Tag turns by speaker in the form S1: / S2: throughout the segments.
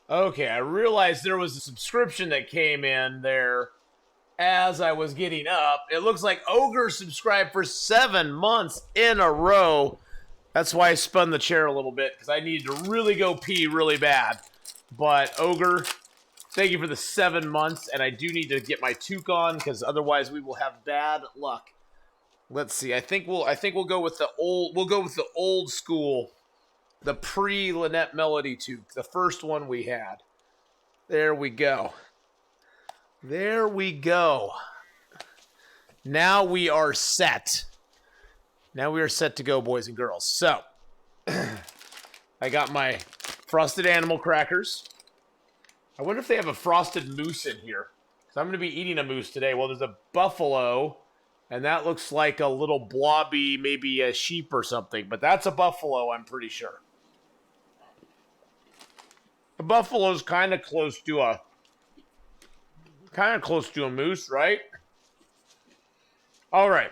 S1: Okay, I realized there was a subscription that came in there as I was getting up. It looks like Ogre subscribed for 7 months in a row. That's why I spun the chair a little bit, because I needed to really go pee really bad. But Ogre, thank you for the 7 months, and I do need to get my toque on, because otherwise we will have bad luck. Let's see. I think we'll go with the old school, the pre-Lynette Melody toque, the first one we had. There we go. There we go. Now we are set. Now we are set to go, boys and girls. So, I got my frosted animal crackers. I wonder if they have a frosted moose in here. Because I'm going to be eating a moose today. Well, there's a buffalo, and that looks like a little blobby, maybe a sheep or something. But that's a buffalo, I'm pretty sure. A buffalo's kind of close to a moose, right? All right.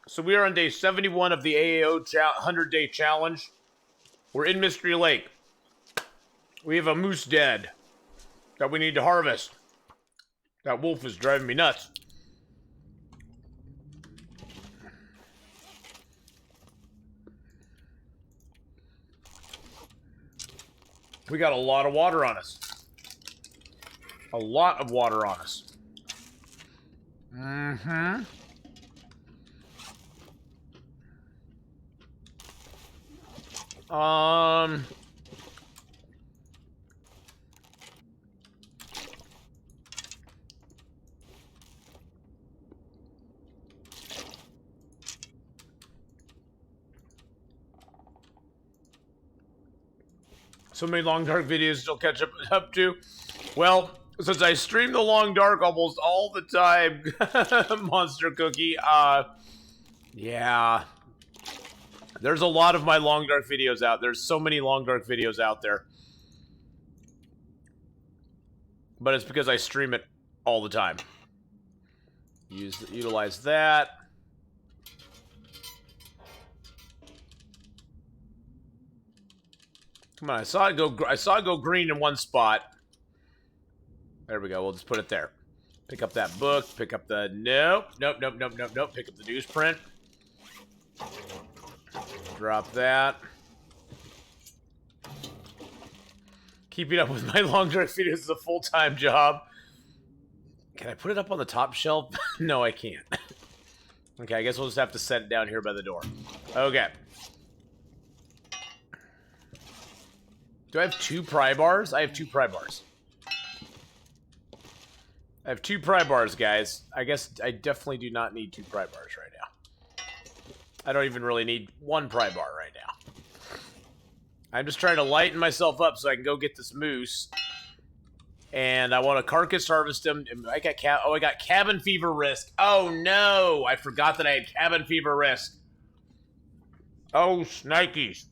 S1: So we are on day 71 of the AAO 100-day challenge. We're in Mystery Lake. We have a moose dead that we need to harvest. That wolf is driving me nuts. We got a lot of water on us. A lot of water on us. Mm-hmm. So many Long Dark videos still catch up to. Well, since I stream the Long Dark almost all the time, Monster Cookie, yeah. There's a lot of my Long Dark videos out. There's so many Long Dark videos out there. But it's because I stream it all the time. Utilize that. Come on, I saw it go green in one spot. There we go. We'll just put it there. Pick up that book. Pick up the... Nope. Pick up the newsprint. Drop that. Keeping up with my Long Dark videos is a full-time job. Can I put it up on the top shelf? No, I can't. Okay, I guess we'll just have to set it down here by the door. Okay. Do I have 2 pry bars? I have 2 pry bars. I have 2 pry bars, guys. I guess I definitely do not need 2 pry bars right now. I don't even really need 1 pry bar right now. I'm just trying to lighten myself up so I can go get this moose. And I want to carcass harvest him. I got cabin fever risk. Oh no! I forgot that I had cabin fever risk. Oh, snikes.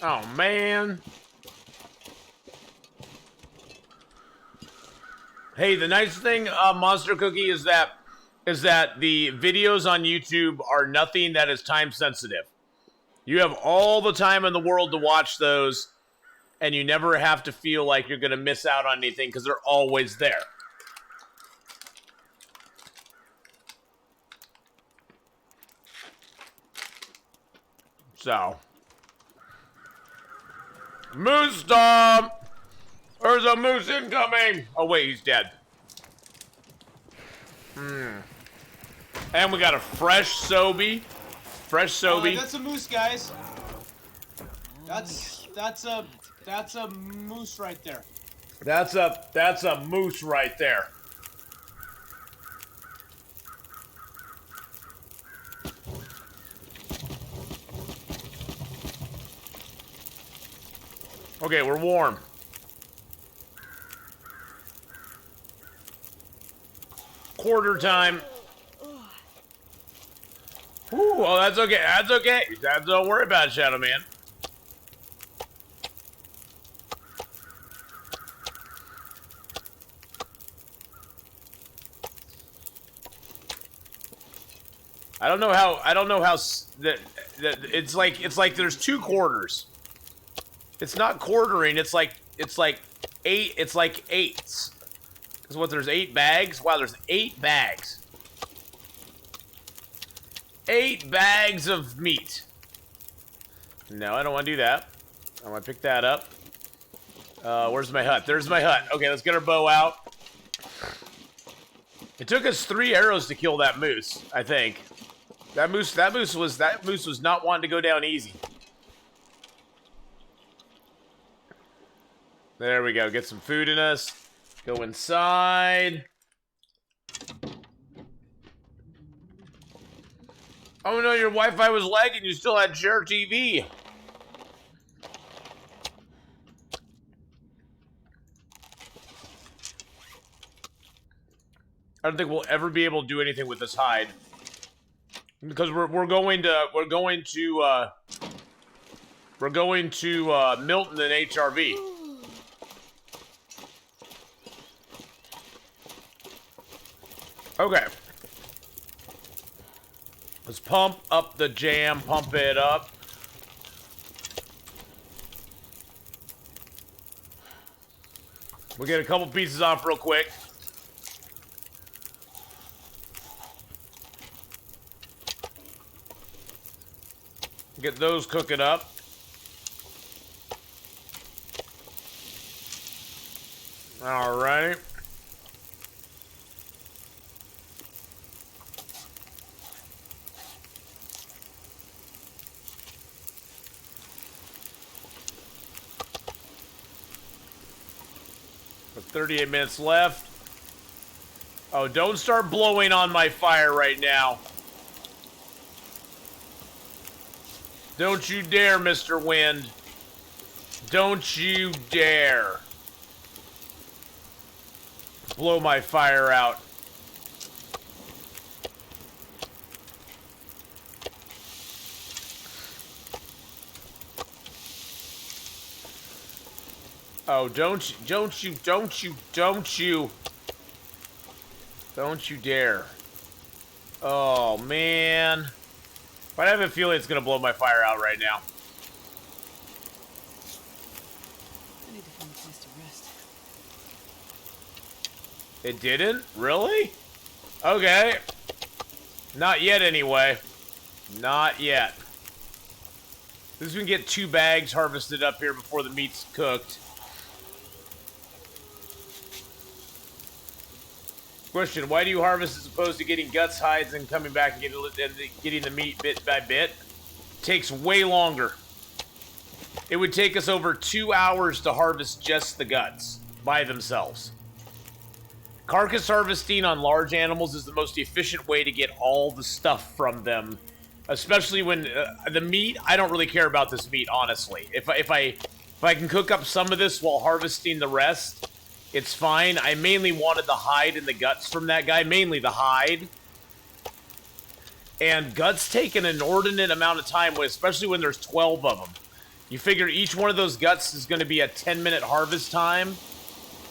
S1: Oh man. Hey, the nice thing, Monster Cookie, is that the videos on YouTube are nothing that is time sensitive. You have all the time in the world to watch those, and you never have to feel like you're going to miss out on anything because they're always there. So, moose stomp! There's a moose incoming! Oh wait, he's dead. And we got a fresh Sobe. Fresh Sobe.
S2: That's a moose, guys. That's a moose right there.
S1: That's a moose right there. Okay, we're warm. Quarter time. Ooh, oh, that's okay. That's okay. Don't worry about it, Shadow Man. I don't know how. That it's like there's 2 quarters. It's not quartering. It's like eight. It's like eighths. Because what? There's 8 bags. Wow, there's 8 bags. 8 bags of meat. No, I don't want to do that. I want to pick that up. Where's my hut? There's my hut. Okay, let's get our bow out. It took us 3 arrows to kill that moose, I think. That moose was not wanting to go down easy. There we go. Get some food in us. Go inside. Oh no, your Wi-Fi was lagging. You still had share TV. I don't think we'll ever be able to do anything with this hide. Because we're going to Milton and HRV. Okay. Let's pump up the jam, pump it up. We'll get a couple pieces off real quick. Get those cooking up. All right. With 38 minutes left. Oh, don't start blowing on my fire right now. Don't you dare, Mr. Wind. Don't you dare blow my fire out. Oh, don't you dare. Oh, man. But I have a feeling it's going to blow my fire out right now.
S3: I need to find a place to rest.
S1: It didn't? Really? Okay. Not yet, anyway. Not yet. At least we can get 2 bags harvested up here before the meat's cooked. Question, why do you harvest as opposed to getting guts, hides, and coming back and getting the meat bit by bit? It takes way longer. It would take us over 2 hours to harvest just the guts by themselves. Carcass harvesting on large animals is the most efficient way to get all the stuff from them. Especially when the meat, I don't really care about this meat, honestly. If I can cook up some of this while harvesting the rest, it's fine. I mainly wanted the hide and the guts from that guy. Mainly the hide. And guts take an inordinate amount of time, especially when there's 12 of them. You figure each one of those guts is going to be a 10-minute harvest time.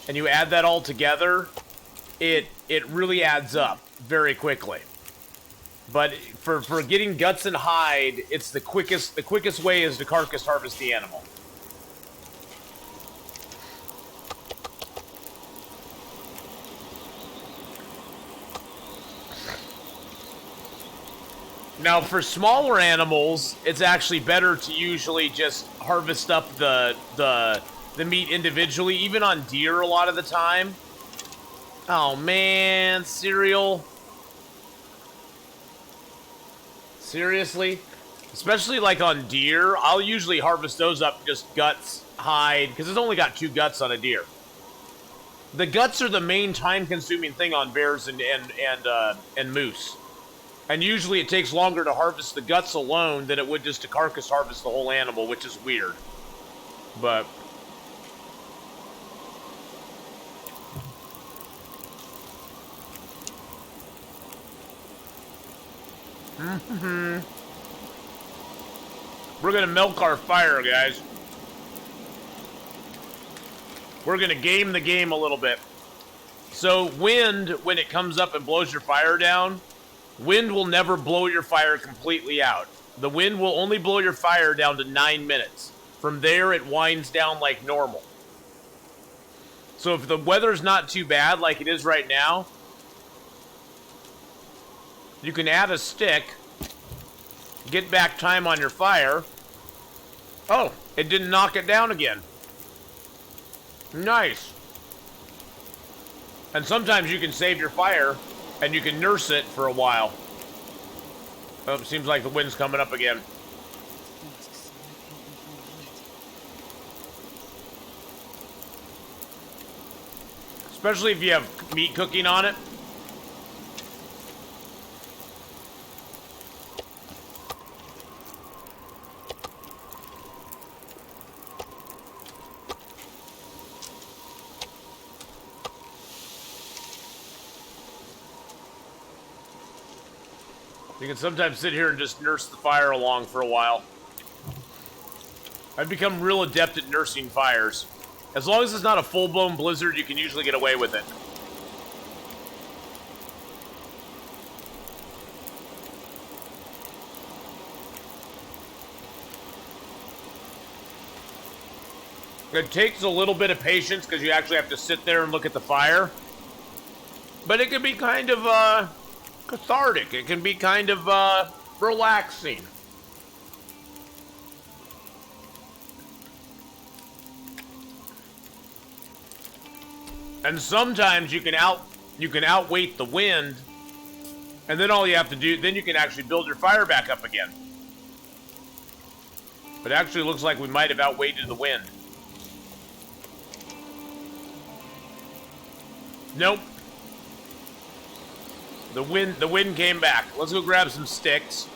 S1: And you add that all together, it really adds up very quickly. But for getting guts and hide, it's the quickest way is to carcass harvest the animal. Now, for smaller animals, it's actually better to usually just harvest up the meat individually, even on deer a lot of the time. Oh, man, cereal. Seriously? Especially like on deer, I'll usually harvest those up just guts, hide, because it's only got 2 guts on a deer. The guts are the main time-consuming thing on bears and moose. And usually it takes longer to harvest the guts alone than it would just to carcass harvest the whole animal, which is weird. But we're gonna milk our fire, guys. We're gonna game the game a little bit. So wind, when it comes up and blows your fire down, Wind will never blow your fire completely out. The wind will only blow your fire down to 9 minutes. From there, it winds down like normal. So if the weather's not too bad like it is right now, you can add a stick, get back time on your fire. Oh, it didn't knock it down again. Nice. And sometimes you can save your fire and you can nurse it for a while. Oh, it seems like the wind's coming up again. Especially if you have meat cooking on it. You can sometimes sit here and just nurse the fire along for a while. I've become real adept at nursing fires. As long as it's not a full-blown blizzard, you can usually get away with it. It takes a little bit of patience because you actually have to sit there and look at the fire. But it can be kind of, cathartic. It can be kind of relaxing. And sometimes you can outweight the wind, and then all you have to do, then you can actually build your fire back up again. But it actually looks like we might have outweighted the wind. Nope. The wind came back. Let's go grab some sticks.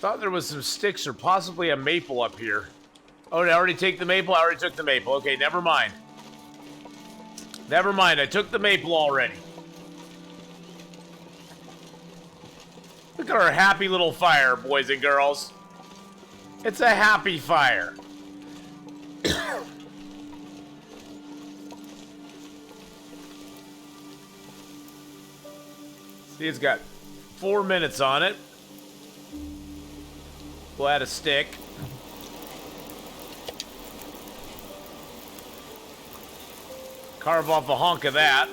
S1: Thought there was some sticks or possibly a maple up here. Oh, did I already take the maple? I already took the maple. Okay, never mind. Never mind, I took the maple already. Look at our happy little fire, boys and girls. It's a happy fire. See, it's got 4 minutes on it. We'll add a stick. Carve off a hunk of that.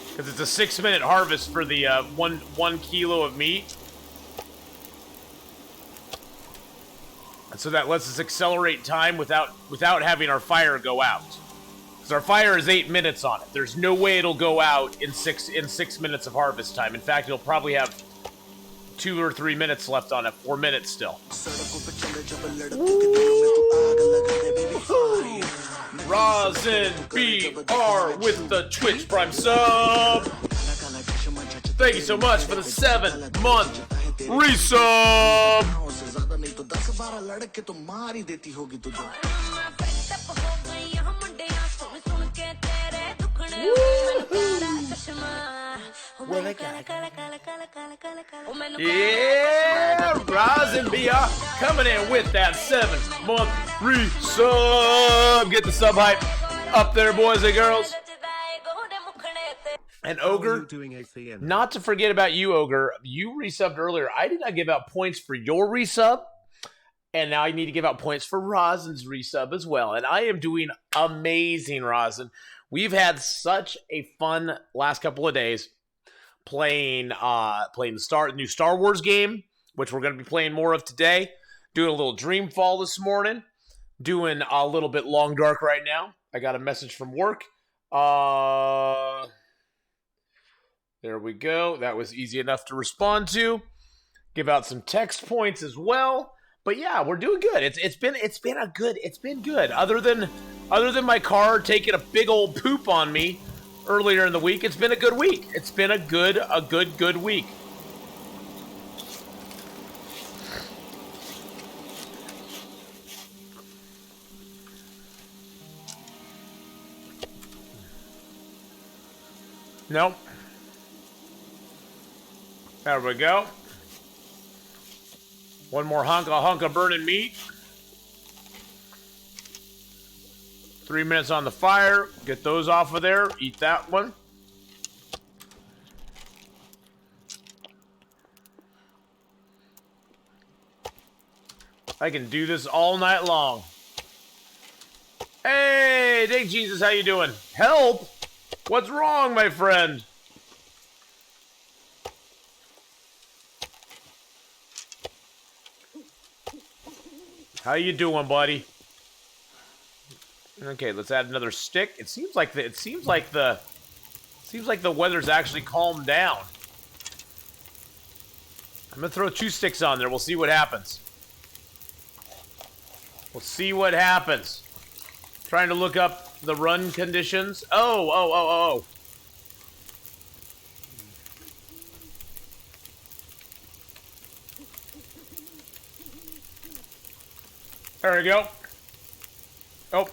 S1: Because it's a 6-minute harvest for the one kilo of meat. And so that lets us accelerate time without having our fire go out. Because our fire is 8 minutes on it. There's no way it'll go out in 6 minutes of harvest time. In fact, it'll probably have 2 or 3 minutes left on it. 4 minutes still. Rosin BR with the Twitch Prime sub. Thank you so much for the 7-month resub. Yeah, Rosin BR coming in with that 7-month resub. Get the sub hype up there, boys and girls. And Ogre, not to forget about you, Ogre. You resubbed earlier. I did not give out points for your resub. And now I need to give out points for Rosin's resub as well. And I am doing amazing, Rosin. We've had such a fun last couple of days playing the new Star Wars game, which we're going to be playing more of today. Doing a little Dreamfall this morning. Doing a little bit Long Dark right now. I got a message from work. There we go. That was easy enough to respond to. Give out some text points as well. But yeah, we're doing good. It's been good. Other than my car taking a big old poop on me earlier in the week, it's been a good week. It's been a good week. Nope. There we go. One more hunk of burning meat. 3 minutes on the fire. Get those off of there. Eat that one. I can do this all night long. Hey, Dick Jesus, how you doing? Help? What's wrong, my friend? How you doing, buddy? Okay, let's add another stick. It seems like the weather's actually calmed down. I'm gonna throw 2 sticks on there. We'll see what happens. We'll see what happens. Trying to look up the run conditions. Oh. There we go. Oh.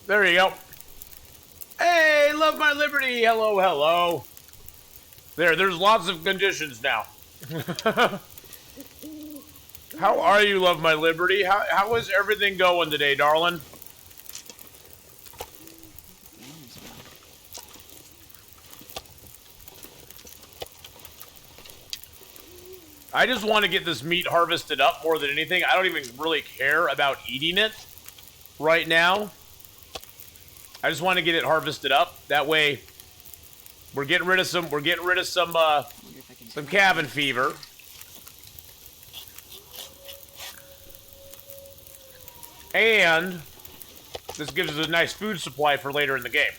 S1: There you go. Hey, love my liberty. Hello, hello. There's lots of conditions now. How are you, love my liberty? How is everything going today, darling? I just want to get this meat harvested up more than anything. I don't even really care about eating it right now. I just want to get it harvested up. That way, we're getting rid of some cabin fever. And this gives us a nice food supply for later in the game.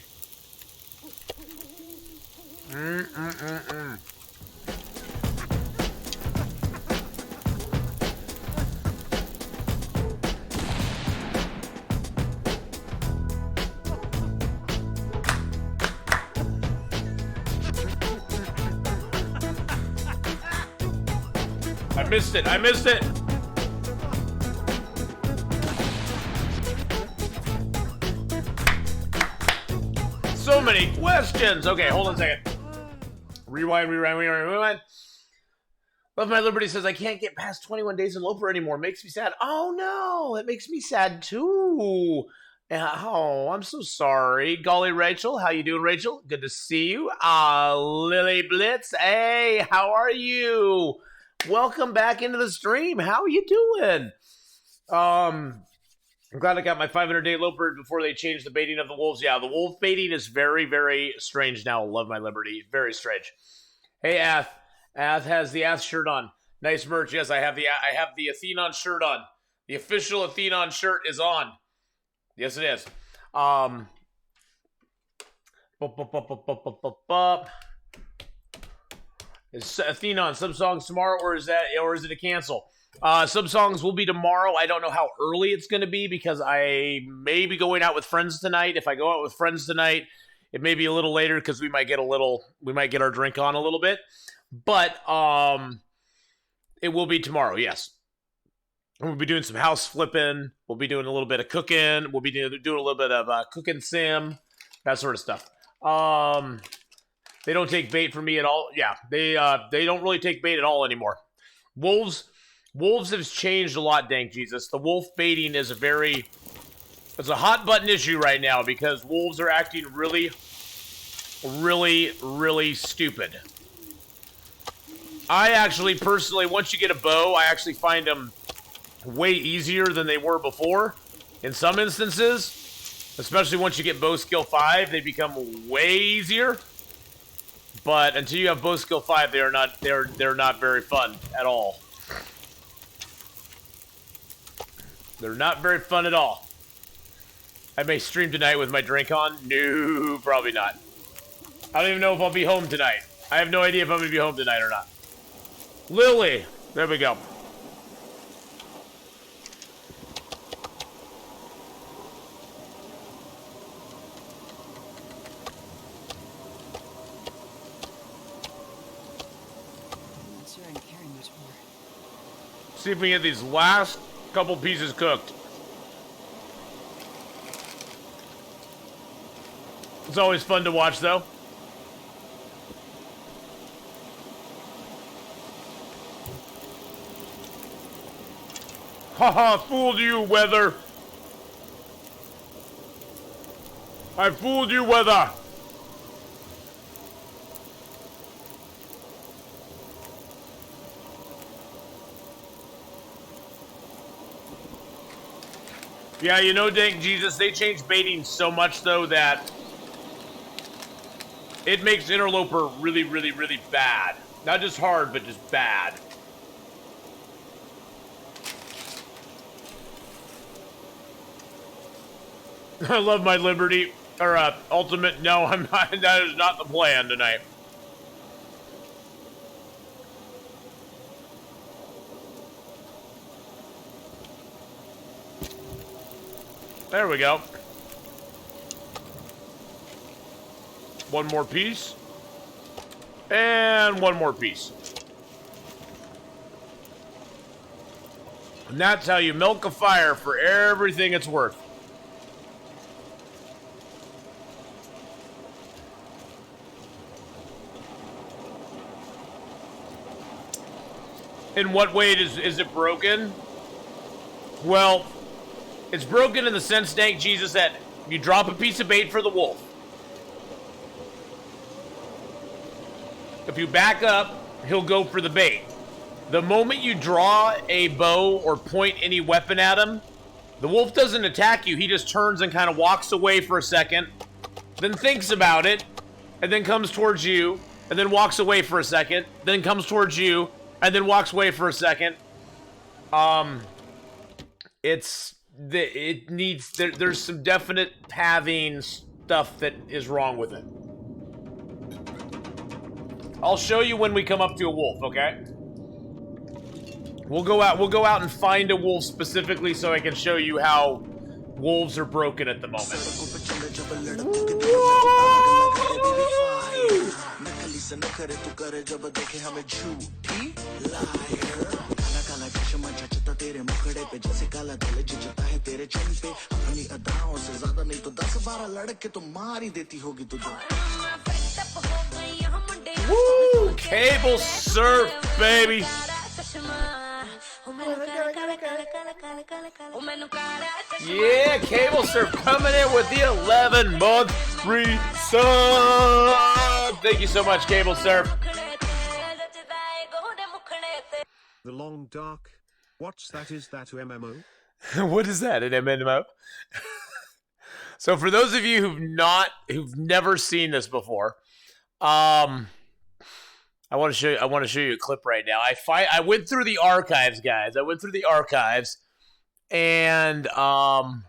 S1: I missed it. So many questions. Okay, hold on a second. Rewind. Love My Liberty says, I can't get past 21 days in Loper anymore. Makes me sad. Oh, no. It makes me sad, too. Oh, I'm so sorry. Golly, Rachel. How you doing, Rachel? Good to see you. Lily Blitz. Hey, how are you? Welcome back into the stream. How are you doing? I'm glad I got my 500-day Loper before they changed the baiting of the wolves. Yeah, the wolf baiting is very, very strange now. Love My Liberty. Very strange. Hey, Ath. Ath has the Ath shirt on. Nice merch. Yes, I have the Athenon shirt on. The official Athenon shirt is on. Yes, it is. Is Athenon sub songs tomorrow, or is it a cancel? Sub songs will be tomorrow. I don't know how early it's going to be because I may be going out with friends tonight. If I go out with friends tonight, it may be a little later because we might get our drink on a little bit. But it will be tomorrow. Yes, we'll be doing some house flipping. We'll be doing a little bit of cooking. We'll be doing a little bit of cooking sim, that sort of stuff. They don't take bait from me at all. Yeah, they don't really take bait at all anymore. Wolves have changed a lot, Dank Jesus. The wolf baiting is it's a hot button issue right now because wolves are acting really, really, really stupid. I actually, personally, once you get a bow, I actually find them way easier than they were before. In some instances, especially once you get bow skill 5, they become way easier. But until you have bow skill 5, they're not very fun at all. They're not very fun at all. I may stream tonight with my drink on. No, probably not. I don't even know if I'll be home tonight. I have no idea if I'm going to be home tonight or not. Lily. There we go.
S3: I'm not sure I can carry much more.
S1: See if we get these last couple pieces cooked. It's always fun to watch, though. Haha, fooled you, weather. I fooled you, weather. Yeah, you know, dang Jesus, they changed baiting so much, though, that it makes Interloper really, really, really bad. Not just hard, but just bad. I love my Liberty, or Ultimate. No, I'm not. That is not the plan tonight. There we go. One more piece. And one more piece. And that's how you milk a fire for everything it's worth. In what way is it broken? Well, it's broken in the sense, Dank Jesus, that you drop a piece of bait for the wolf. If you back up, he'll go for the bait. The moment you draw a bow or point any weapon at him, the wolf doesn't attack you. He just turns and kind of walks away for a second, then thinks about it, and then comes towards you, and then walks away for a second, then comes towards you, and then walks away for a second. There's some definite pathing stuff that is wrong with it. I'll show you when we come up to a wolf, okay? We'll go out and find a wolf specifically so I can show you how wolves are broken at the moment. Woo! Cable surf, baby! Yeah, Cable Surf coming in with the 11-month free sub! Thank you so much, Cable Surf.
S4: The Long Dark. What's that? Is that MMO?
S1: What is that, an MMO? So for those of you who've never seen this before, I want to show you a clip right now. I went through the archives, guys. I went through the archives, and I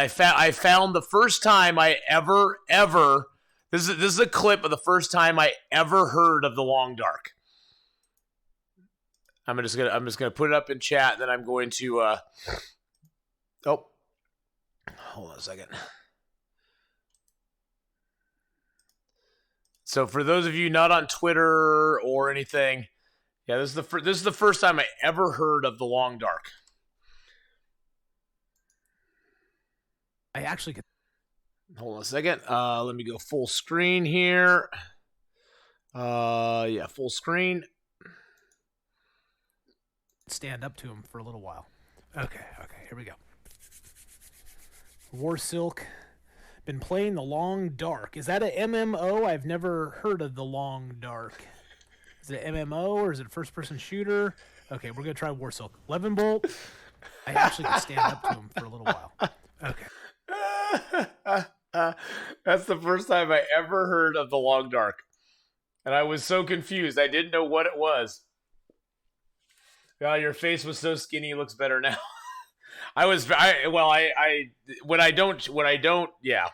S1: found the first time I ever this is a clip of the first time I ever heard of the Long Dark. I'm just gonna put it up in chat. Then I'm going to hold on a second. So for those of you not on Twitter or anything, yeah, this is the first time I ever heard of the Long Dark.
S5: I actually could
S1: Hold on a second. Let me go full screen here. Yeah, full screen.
S5: stand up to him for a little while. Okay, here we go. War Silk. Been playing the Long Dark. Is that a MMO? I've never heard of the Long Dark. Is it an MMO or is it a first-person shooter? Okay, we're going to try War Silk. 11 Bolt. I actually could stand up to him for a little while. Okay.
S1: That's the first time I ever heard of the Long Dark. And I was so confused. I didn't know what it was. Oh, your face was so skinny, it looks better now. Yeah.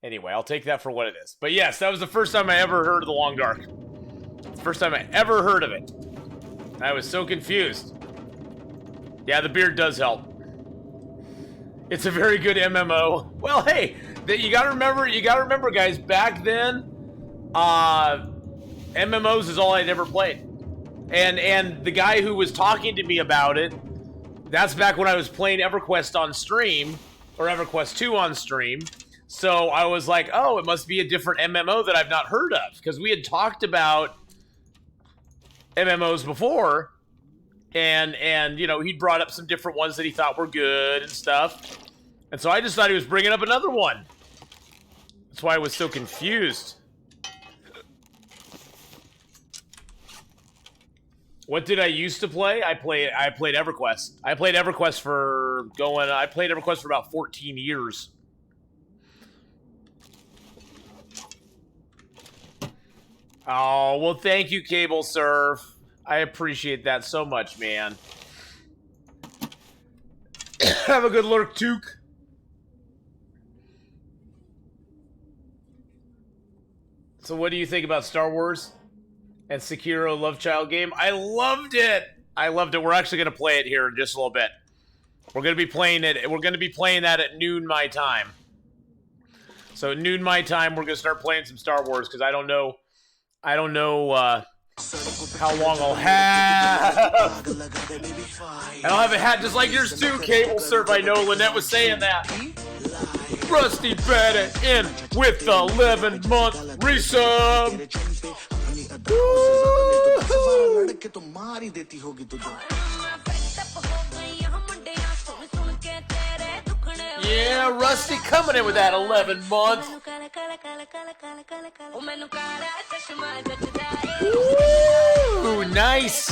S1: Anyway, I'll take that for what it is. But yes, that was the first time I ever heard of the Long Dark. First time I ever heard of it. I was so confused. Yeah, the beard does help. It's a very good MMO. Well, hey, you gotta remember, guys, back then, MMOs is all I'd ever played. And the guy who was talking to me about it, that's back when I was playing EverQuest on stream, or EverQuest 2 on stream. So I was like, oh, it must be a different MMO that I've not heard of. Because we had talked about MMOs before. And you know, he'd brought up some different ones that he thought were good and stuff. And so I just thought he was bringing up another one. That's why I was so confused. What did I used to play? I played EverQuest. I played EverQuest for about 14 years. Oh, well, thank you, Cable Surf. I appreciate that so much, man. Have a good lurk, Took. So what do you think about Star Wars and Sekiro Love Child game? I loved it. I loved it. We're actually going to play it here in just a little bit. We're going to be playing it. We're going to be playing that at noon my time. So at noon my time, we're going to start playing some Star Wars because I don't know how long I'll have. I don't have a hat just like yours too, Cable Surf. I know Lynette was saying that. Rusty Better in with the 11-month resub. Yeah, Rusty coming in with that 11-month. Ooh, nice.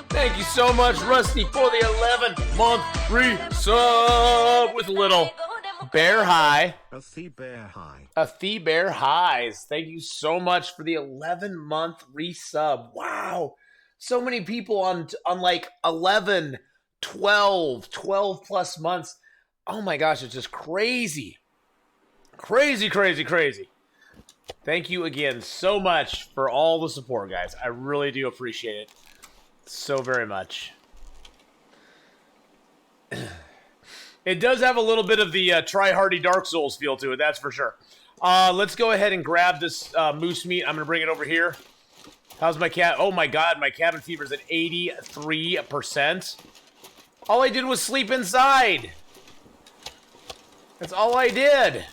S1: Thank you so much, Rusty, for the 11-month resub with a little bear high.
S4: A the bear high.
S1: A the bear highs. Thank you so much for the 11-month resub. Wow. So many people on like 11, 12 plus months. Oh my gosh, it's just crazy. Crazy, crazy, crazy. Thank you again so much for all the support, guys. I really do appreciate it so very much. It does have a little bit of the try-hardy Dark Souls feel to it, that's for sure. Let's go ahead and grab this moose meat. I'm going to bring it over here. How's my cat? Oh my god, my cabin fever's at 83%. All I did was sleep inside. That's all I did.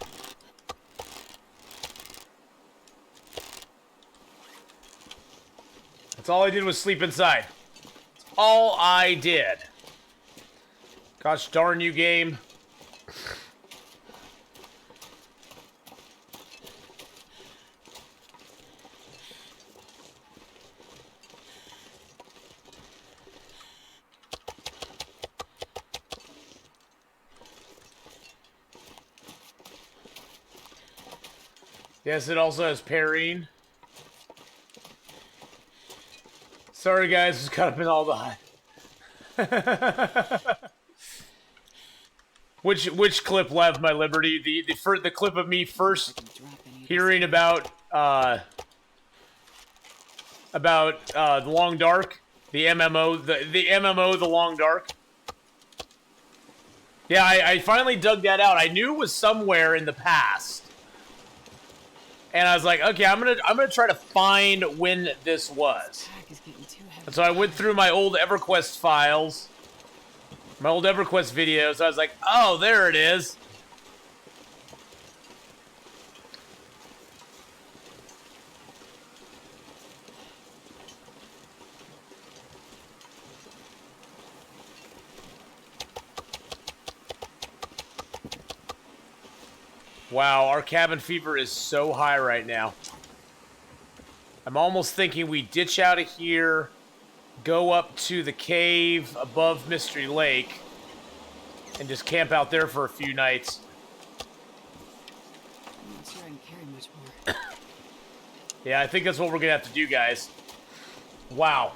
S1: That's all I did was sleep inside. That's all I did. Gosh darn you, game. Yes, it also has parrying. Sorry, guys, just caught up in all the Which clip, Lev, my liberty? The clip of me first hearing about the Long Dark, the MMO, the MMO, the Long Dark. Yeah, I finally dug that out. I knew it was somewhere in the past. And I was like, okay, I'm gonna try to find when this was. And so I went through my old EverQuest files, my old EverQuest videos. I was like, oh, there it is. Wow, our cabin fever is so high right now. I'm almost thinking we ditch out of here, go up to the cave above Mystery Lake, and just camp out there for a few nights.
S3: I'm not sure I can carry much more.
S1: Yeah, I think that's what we're gonna have to do, guys. Wow.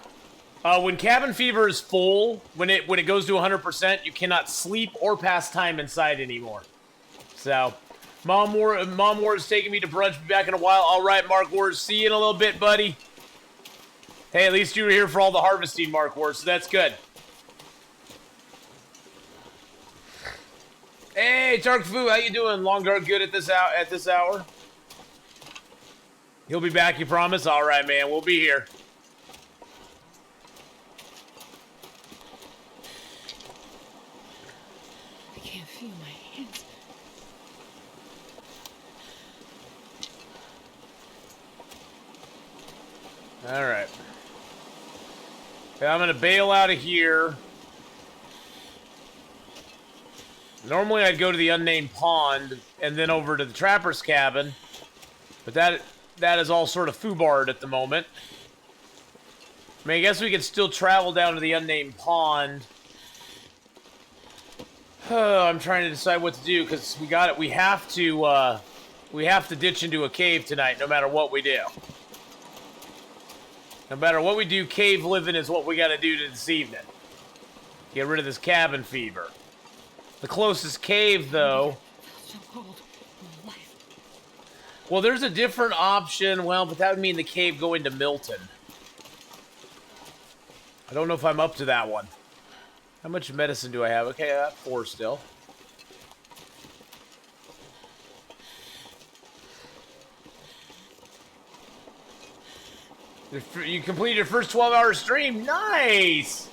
S1: When cabin fever is full, when it goes to 100%, you cannot sleep or pass time inside anymore. So, Mom Ward is taking me to brunch. Be back in a while. All right, Mark Ward. See you in a little bit, buddy. Hey, at least you were here for all the harvesting, Mark Ward, so that's good. Hey, Tark Fu, how you doing? Long Dark good at this hour? He'll be back, you promise? All right, man. We'll be here.
S3: I can't feel my hands.
S1: All right. I'm going to bail out of here. Normally I'd go to the unnamed pond and then over to the trapper's cabin. But that is all sort of foobarred at the moment. I mean, I guess we could still travel down to the unnamed pond. I'm trying to decide what to do because we have to ditch into a cave tonight, no matter what we do. No matter what we do, cave living is what we got to do this evening. Get rid of this cabin fever. The closest cave, though.
S3: So cold. My life.
S1: Well, there's a different option. Well, but that would mean the cave going to Milton. I don't know if I'm up to that one. How much medicine do I have? Okay, I got 4 still. You completed your first 12-hour stream. Nice!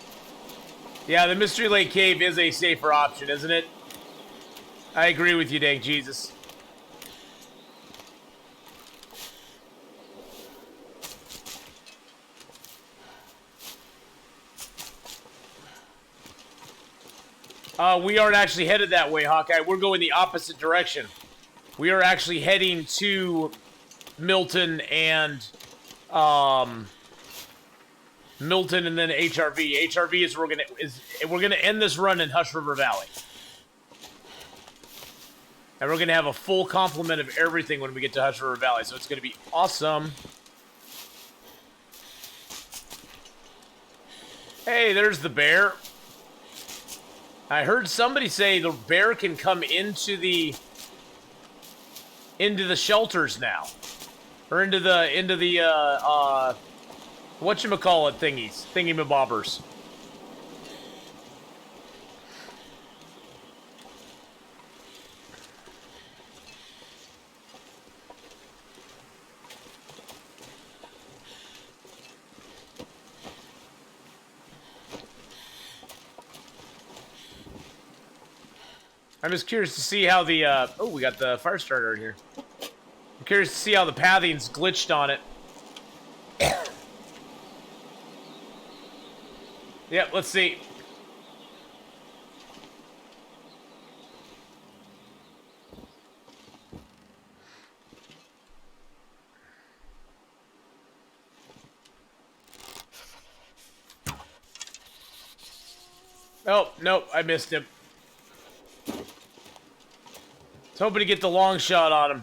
S1: Yeah, the Mystery Lake Cave is a safer option, isn't it? I agree with you, Dank Jesus. We aren't actually headed that way, Hawkeye. We're going the opposite direction. We are actually heading to Milton and then HRV. HRV is we're gonna end this run in Hush River Valley, and we're gonna have a full complement of everything when we get to Hush River Valley. So it's gonna be awesome. Hey, there's the bear. I heard somebody say the bear can come into the shelters now, or into the whatchamacallit thingy-mabobbers. I'm just curious to see how the, oh, we got the fire starter in here. I'm curious to see how the pathing's glitched on it. Yep, let's see. Oh, nope, I missed him. I was hoping to get the long shot on him.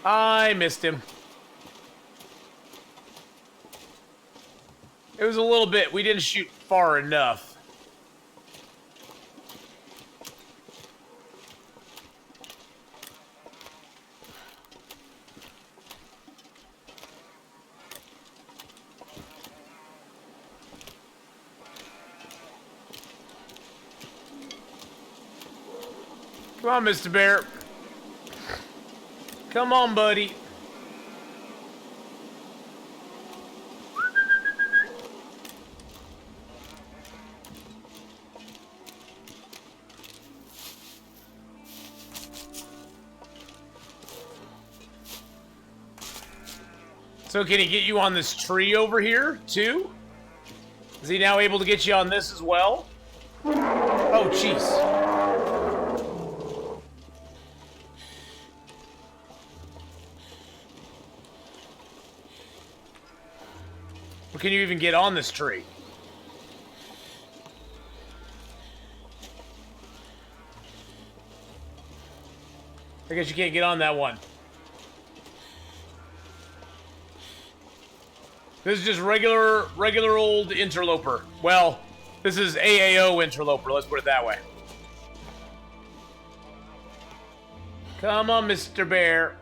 S1: I missed him. It was a little bit. We didn't shoot far enough. Come on, Mr. Bear. Come on, buddy. So can he get you on this tree over here, too? Is he now able to get you on this as well? Oh, jeez. Or can you even get on this tree? I guess you can't get on that one. This is just regular old interloper. Well, this is AAO interloper, let's put it that way. Come on, Mr. Bear.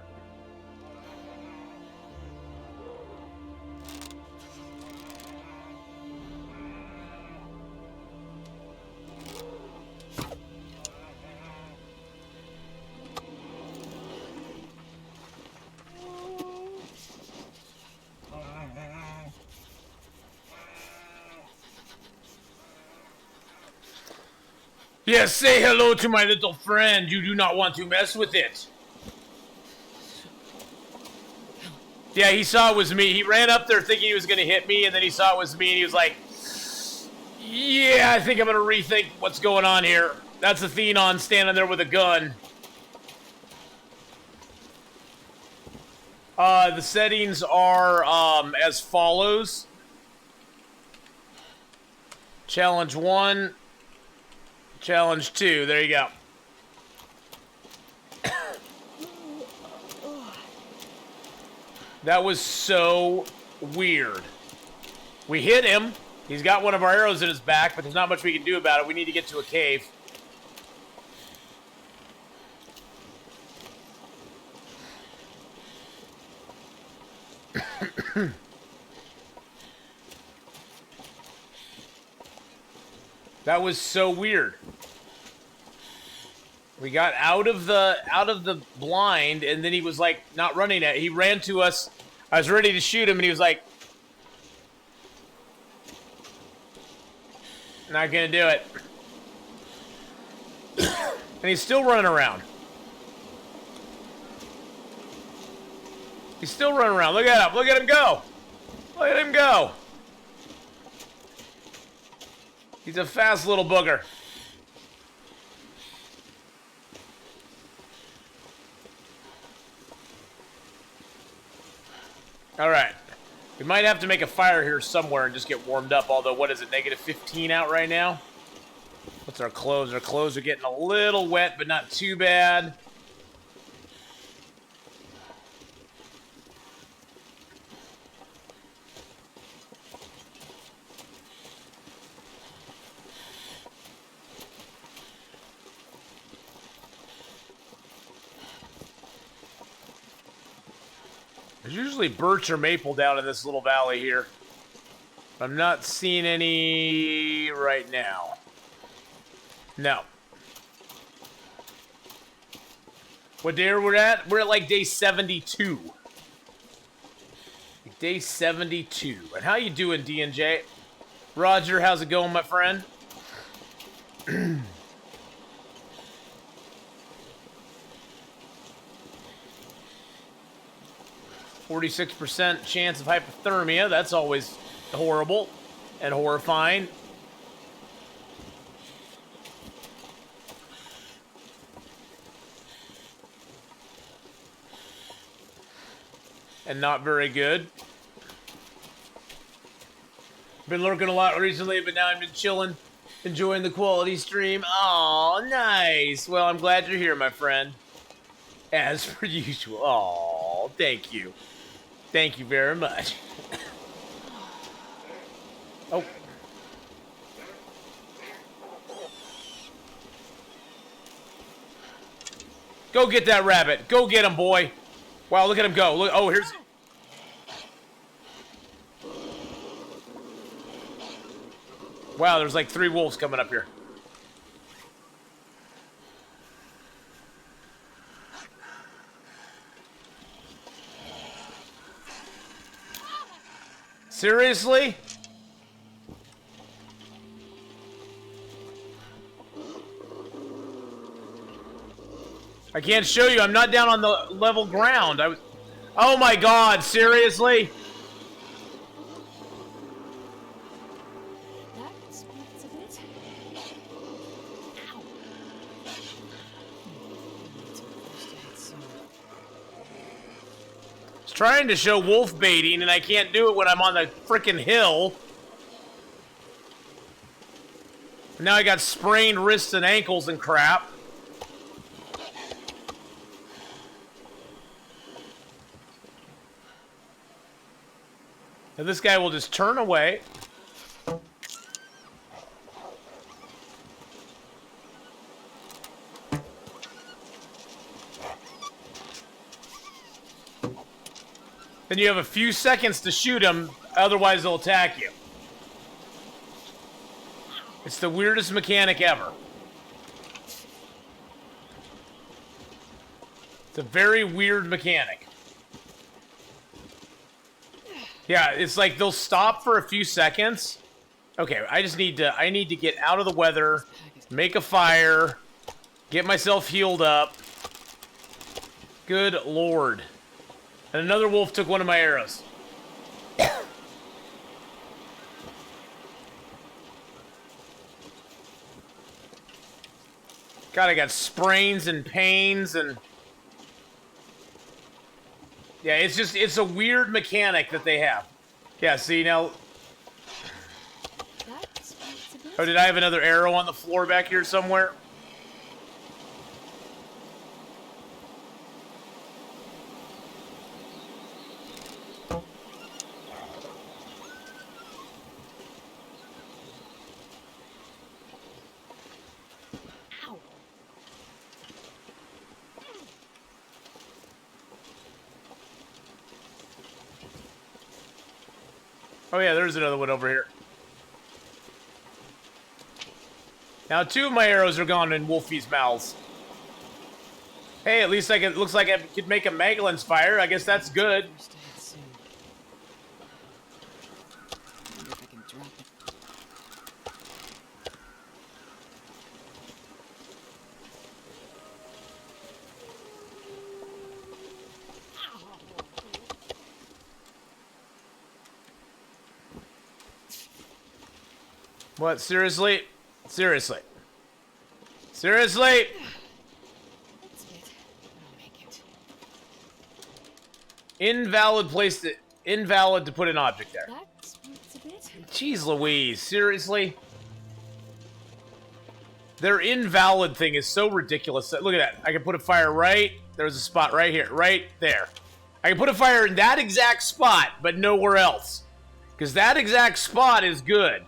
S1: Yes, say hello to my little friend. You do not want to mess with it. Yeah, he saw it was me. He ran up there thinking he was going to hit me, and then he saw it was me, and he was like, yeah, I think I'm going to rethink what's going on here. That's a Thenon standing there with a gun. The settings are as follows. Challenge 1. Challenge 2. There you go. That was so weird. We hit him. He's got one of our arrows in his back, but there's not much we can do about it. We need to get to a cave. That was so weird. We got out of the blind, and then he was like not running it. He ran to us. I was ready to shoot him, and he was like, "Not gonna do it." And he's still running around. He's still running around. Look at him. Look at him go. Look at him go. He's a fast little booger. All right. We might have to make a fire here somewhere and just get warmed up. Although, what is it? Negative 15 out right now? What's our clothes? Our clothes are getting a little wet, but not too bad. There's usually birch or maple down in this little valley here. I'm not seeing any right now. No. What day are we at? We're at like day 72. Day 72. And how you doing, D&J? Roger, how's it going, my friend? 46% chance of hypothermia. That's always horrible and horrifying. And not very good. Been lurking a lot recently, but now I've been chilling, enjoying the quality stream. Oh, nice. Well, I'm glad you're here, my friend. As per usual. Oh, thank you. Thank you very much. Oh. Go get that rabbit. Go get him, boy. Wow, look at him go. Look. Oh, here's... Wow, there's like 3 wolves coming up here. Seriously? I can't show you. I'm not down on the level ground. Oh my God, seriously?
S3: That smarts a bit. Ow.
S1: I was trying to show wolf baiting, and I can't do it when I'm on the frickin' hill. Now I got sprained wrists and ankles and crap. And this guy will just turn away. Then you have a few seconds to shoot him, otherwise they'll attack you. It's the weirdest mechanic ever. It's a very weird mechanic. Yeah, it's like they'll stop for a few seconds. Okay, I need to get out of the weather Make a fire. Get myself healed up. Good lord. And another wolf took one of my arrows. God, I got sprains and pains and... Yeah, it's a weird mechanic that they have. Yeah, see, now... Oh, did I have another arrow on the floor back here somewhere? Oh yeah, there's another one over here. Now 2 of my arrows are gone in Wolfie's mouths. Hey, at least looks like I could make a Magellan's fire. I guess that's good. What? Seriously? Seriously? Seriously?
S3: That's it. I'll make it.
S1: Invalid to put an object there.
S3: That's a bit.
S1: Jeez Louise, seriously? Their invalid thing is so ridiculous. Look at that. I can put a fire right. There's a spot right here. Right there. I can put a fire in that exact spot, but nowhere else. Because that exact spot is good.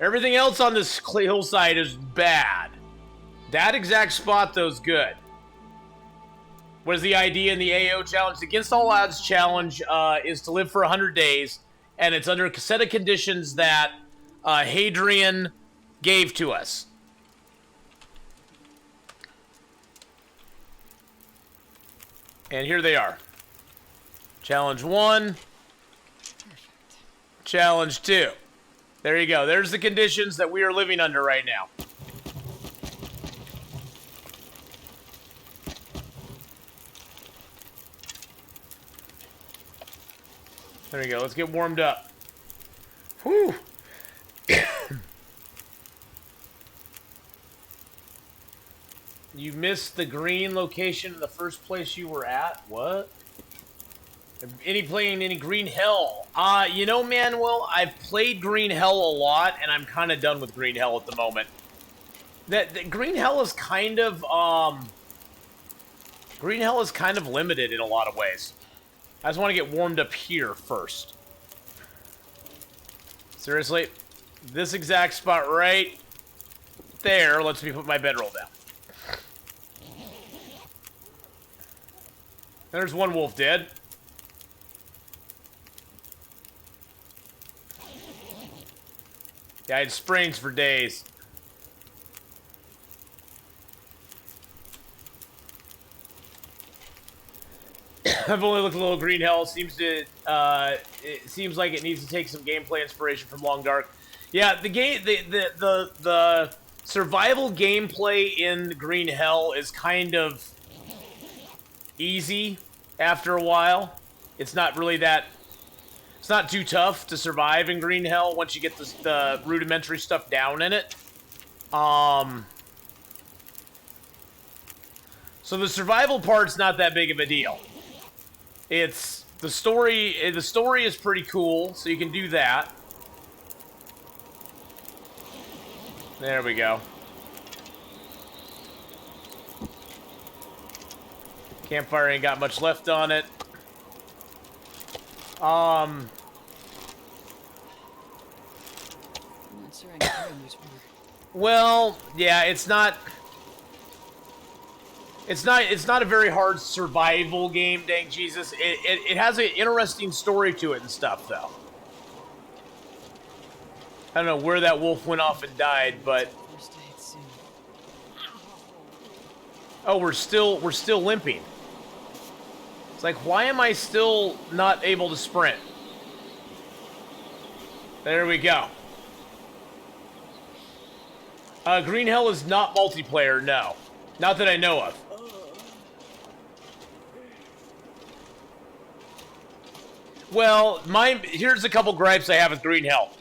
S1: Everything else on this hillside is bad. That exact spot, though, is good. What is the idea in the AAO challenge? The Against All Odds challenge is to live for 100 days, and it's under a set of conditions that Hadrian gave to us. And here they are. Challenge 1. Challenge 2. There you go. There's the conditions that we are living under right now. There you go. Let's get warmed up. Whew. You missed the green location in the first place you were at? What? Playing any Green Hell? You know, Manuel, I've played Green Hell a lot, and I'm kind of done with Green Hell at the moment. That Green Hell is kind of, Green Hell is kind of limited in a lot of ways. I just want to get warmed up here first. Seriously? This exact spot right there lets me put my bedroll down. There's one wolf dead. Yeah, I had sprains for days. I've only looked a little Green Hell. It seems like it needs to take some gameplay inspiration from Long Dark. Yeah, the survival gameplay in Green Hell is kind of easy after a while. It's not really that... It's not too tough to survive in Green Hell once you get the rudimentary stuff down in it. So the survival part's not that big of a deal. It's the story is pretty cool, so you can do that. There we go. Campfire ain't got much left on it.
S3: I'm not sure I can carry much more.
S1: Well, yeah, it's not a very hard survival game, dang Jesus. It has an interesting story to it and stuff, though. I don't know where that wolf went off and died, but
S3: First aid soon.
S1: oh, we're still limping. It's like, why am I still not able to sprint? There we go. Green Hell is not multiplayer, no. Not that I know of. Well, here's a couple gripes I have with Green Hell.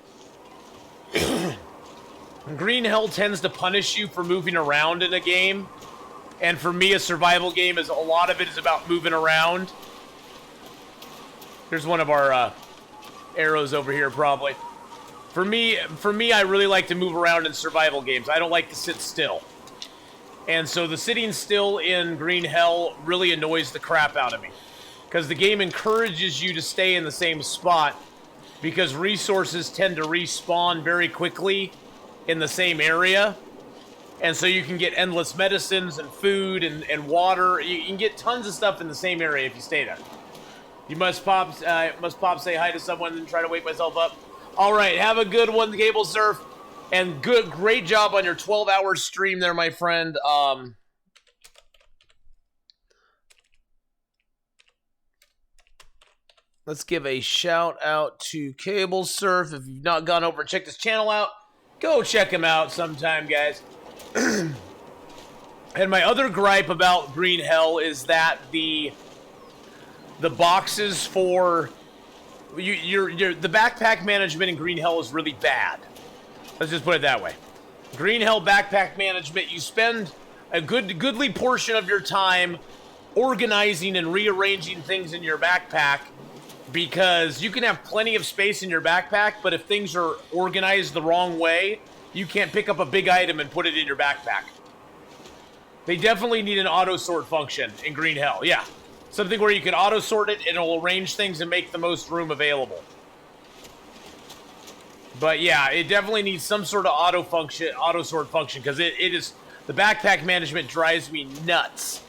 S1: Green Hell tends to punish you for moving around in a game. And for me, a survival game is a lot of it is about moving around. Here's one of our arrows over here, probably. For me, I really like to move around in survival games. I don't like to sit still. And so the sitting still in Green Hell really annoys the crap out of me. Because the game encourages you to stay in the same spot because resources tend to respawn very quickly in the same area. And so you can get endless medicines and food and water. You can get tons of stuff in the same area if you stay there. You must pop say hi to someone and try to wake myself up. All right, have a good one, Cable Surf. And great job on your 12-hour stream there, my friend. Let's give a shout out to Cable Surf. If you've not gone over and checked his channel out, go check him out sometime, guys. And my other gripe about Green Hell is that the boxes for the backpack management in Green Hell is really bad. Let's just put it that way. Green Hell backpack management, you spend a goodly portion of your time organizing and rearranging things in your backpack because you can have plenty of space in your backpack, but if things are organized the wrong way, you can't pick up a big item and put it in your backpack. They definitely need an auto-sort function in Green Hell, yeah. Something where you can auto-sort it and it'll arrange things and make the most room available. But yeah, it definitely needs some sort of auto-sort function, because it is, the backpack management drives me nuts.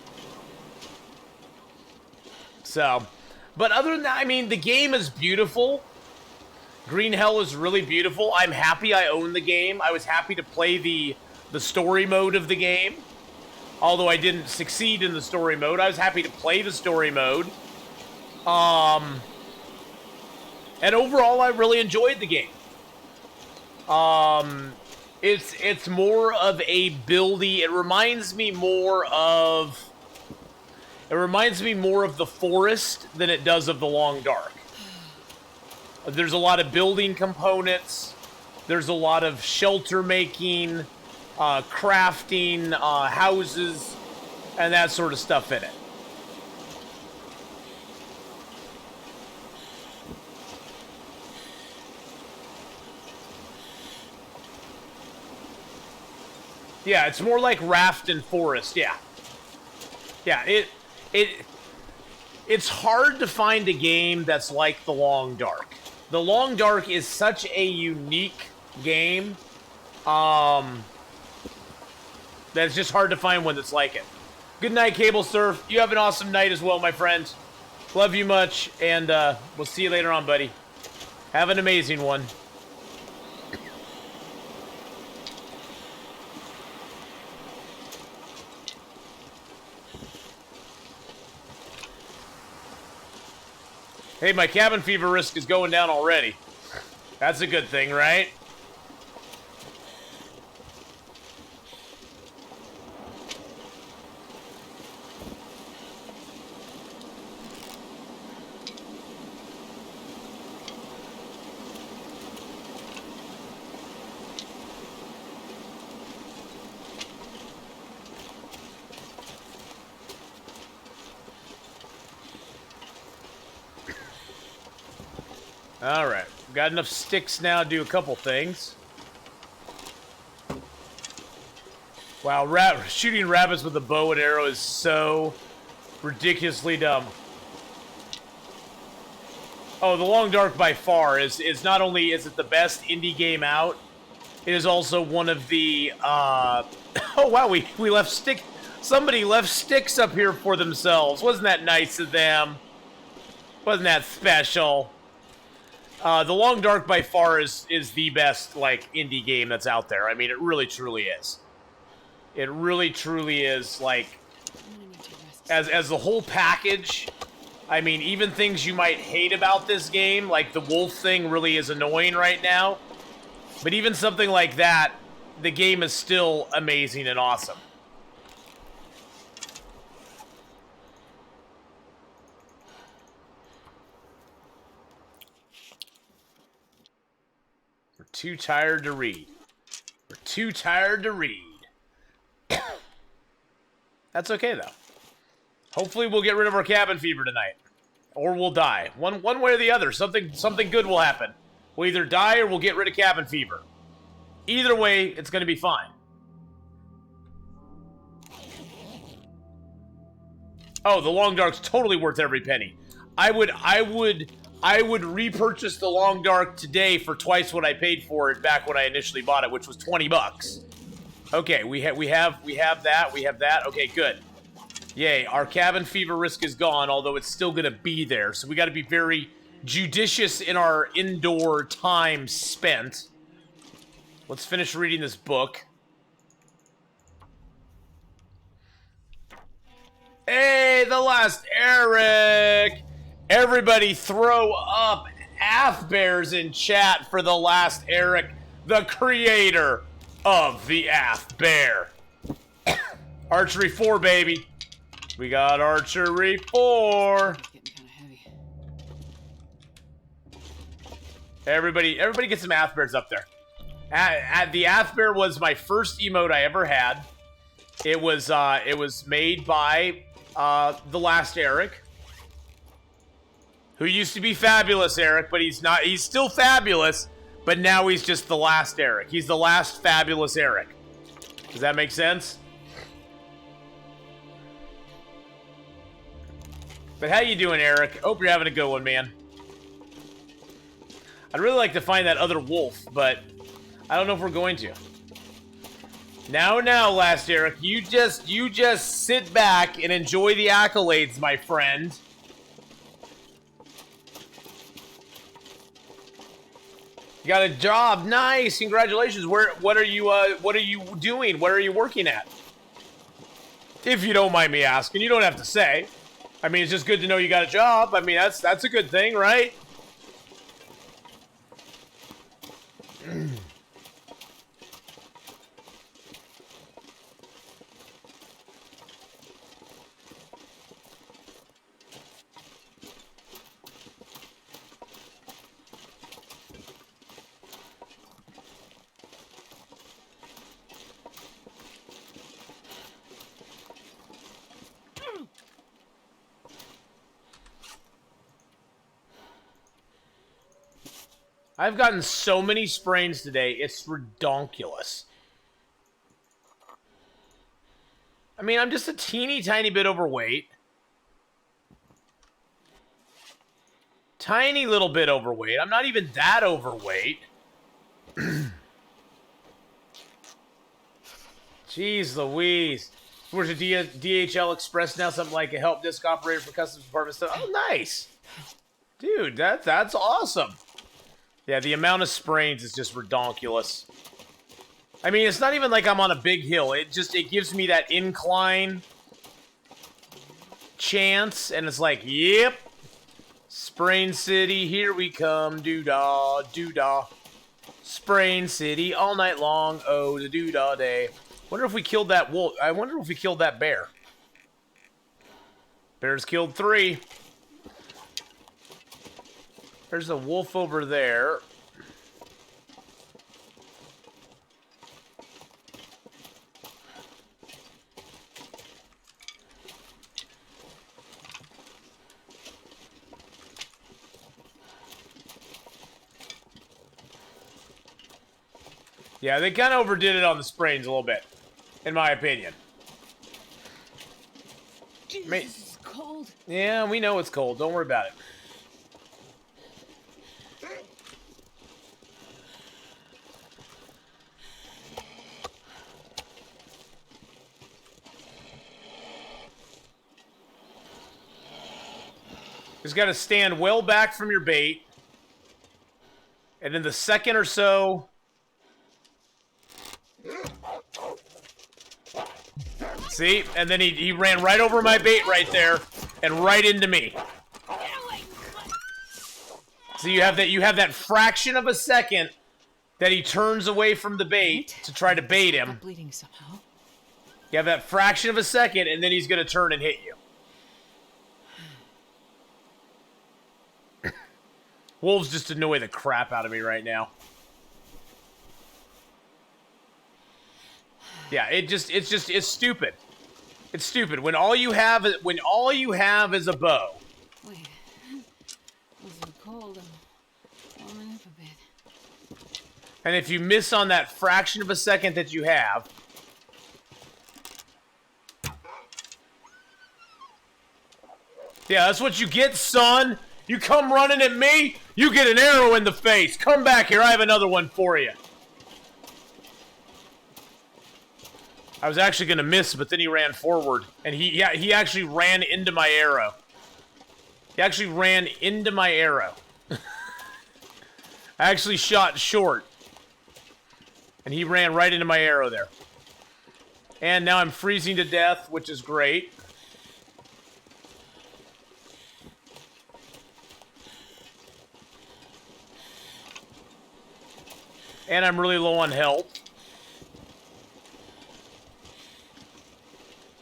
S1: So, but other than that, I mean, the game is beautiful. Green Hell is really beautiful. I'm happy I own the game. I was happy to play the story mode of the game. Although I didn't succeed in the story mode, I was happy to play the story mode. And overall, I really enjoyed the game. It's more of a buildy. It reminds me more of the Forest than it does of the Long Dark. There's a lot of building components. There's a lot of shelter making, crafting, houses, and that sort of stuff in it. Yeah, it's more like Raft and Forest, yeah. Yeah, it's hard to find a game that's like The Long Dark. The Long Dark is such a unique game, that it's just hard to find one that's like it. Good night, Cable Surf. You have an awesome night as well, my friend. Love you much, and we'll see you later on, buddy. Have an amazing one. Hey, my cabin fever risk is going down already. That's a good thing, right? Alright, we've got enough sticks now to do a couple things. Wow, shooting rabbits with a bow and arrow is so ridiculously dumb. Oh, The Long Dark by far is not only is it the best indie game out, it is also one of the, oh wow, we left somebody left sticks up here for themselves. Wasn't that nice of them? Wasn't that special? The Long Dark by far is the best, like, indie game that's out there. I mean, it really truly is. It really truly is, like, as the whole package. I mean, even things you might hate about this game, like the wolf thing really is annoying right now. But even something like that, the game is still amazing and awesome. We're too tired to read. We're too tired to read. That's okay, though. Hopefully we'll get rid of our cabin fever tonight. Or we'll die. One way or the other. Something good will happen. We'll either die or we'll get rid of cabin fever. Either way, it's going to be fine. Oh, the Long Dark's totally worth every penny. I would repurchase the Long Dark today for twice what I paid for it back when I initially bought it, which was $20. Okay, we have that. Okay, good. Yay, our cabin fever risk is gone, although it's still going to be there. So we got to be very judicious in our indoor time spent. Let's finish reading this book. Hey, the last Eric! Everybody throw up Ath-Bears in chat for the last Eric, the creator of the Ath-Bear. Archery 4, baby. We got Archery 4.
S3: Getting kind of heavy.
S1: Everybody get some Ath-Bears up there. The Ath-Bear was my first emote I ever had. It was made by the last Eric, who used to be Fabulous Eric, but he's not. He's still fabulous, but now he's just the last Eric. He's the last Fabulous Eric. Does that make sense? But how you doing, Eric? Hope you're having a good one, man. I'd really like to find that other wolf, but I don't know if we're going to. Now, last Eric, you just sit back and enjoy the accolades, my friend. You got a job, nice, congratulations. What are you doing? What are you working at? If you don't mind me asking, you don't have to say. I mean, it's just good to know you got a job. I mean, that's a good thing, right? I've gotten so many sprains today, it's redonkulous. I mean, I'm just a teeny tiny bit overweight. Tiny little bit overweight. I'm not even that overweight. Jeez Louise. We're to DHL Express now, something like a help desk operator for customs department stuff. Oh, nice. Dude, that's awesome. Yeah, the amount of sprains is just redonkulous. I mean, it's not even like I'm on a big hill. It gives me that incline chance, and it's like, yep. Sprain City, here we come. Doo-dah, doo-dah. Sprain City, all night long. Oh, the doo-dah day. Wonder if we killed that wolf. I wonder if we killed that bear. Bears killed 3. There's a wolf over there. Yeah, they kind of overdid it on the sprains a little bit, in my opinion.
S3: Jesus, it's cold.
S1: Yeah, we know it's cold. Don't worry about it. Just got to stand well back from your bait. And in the second or so... See? And then he ran right over my bait right there and right into me. So you have that fraction of a second that he turns away from the bait to try to bait him.
S3: Stop bleeding somehow.
S1: You have that fraction of a second, and then he's going to turn and hit you. Wolves just annoy the crap out of me right now. Yeah, it's stupid. It's stupid. When all you have is a bow.
S3: Wait. Was it cold? I'm warming up a bit.
S1: And if you miss on that fraction of a second that you have, yeah, that's what you get, son. You come running at me, you get an arrow in the face. Come back here, I have another one for you. I was actually going to miss, but then he ran forward. And he actually ran into my arrow. He actually ran into my arrow. I actually shot short. And he ran right into my arrow there. And now I'm freezing to death, which is great. And I'm really low on health.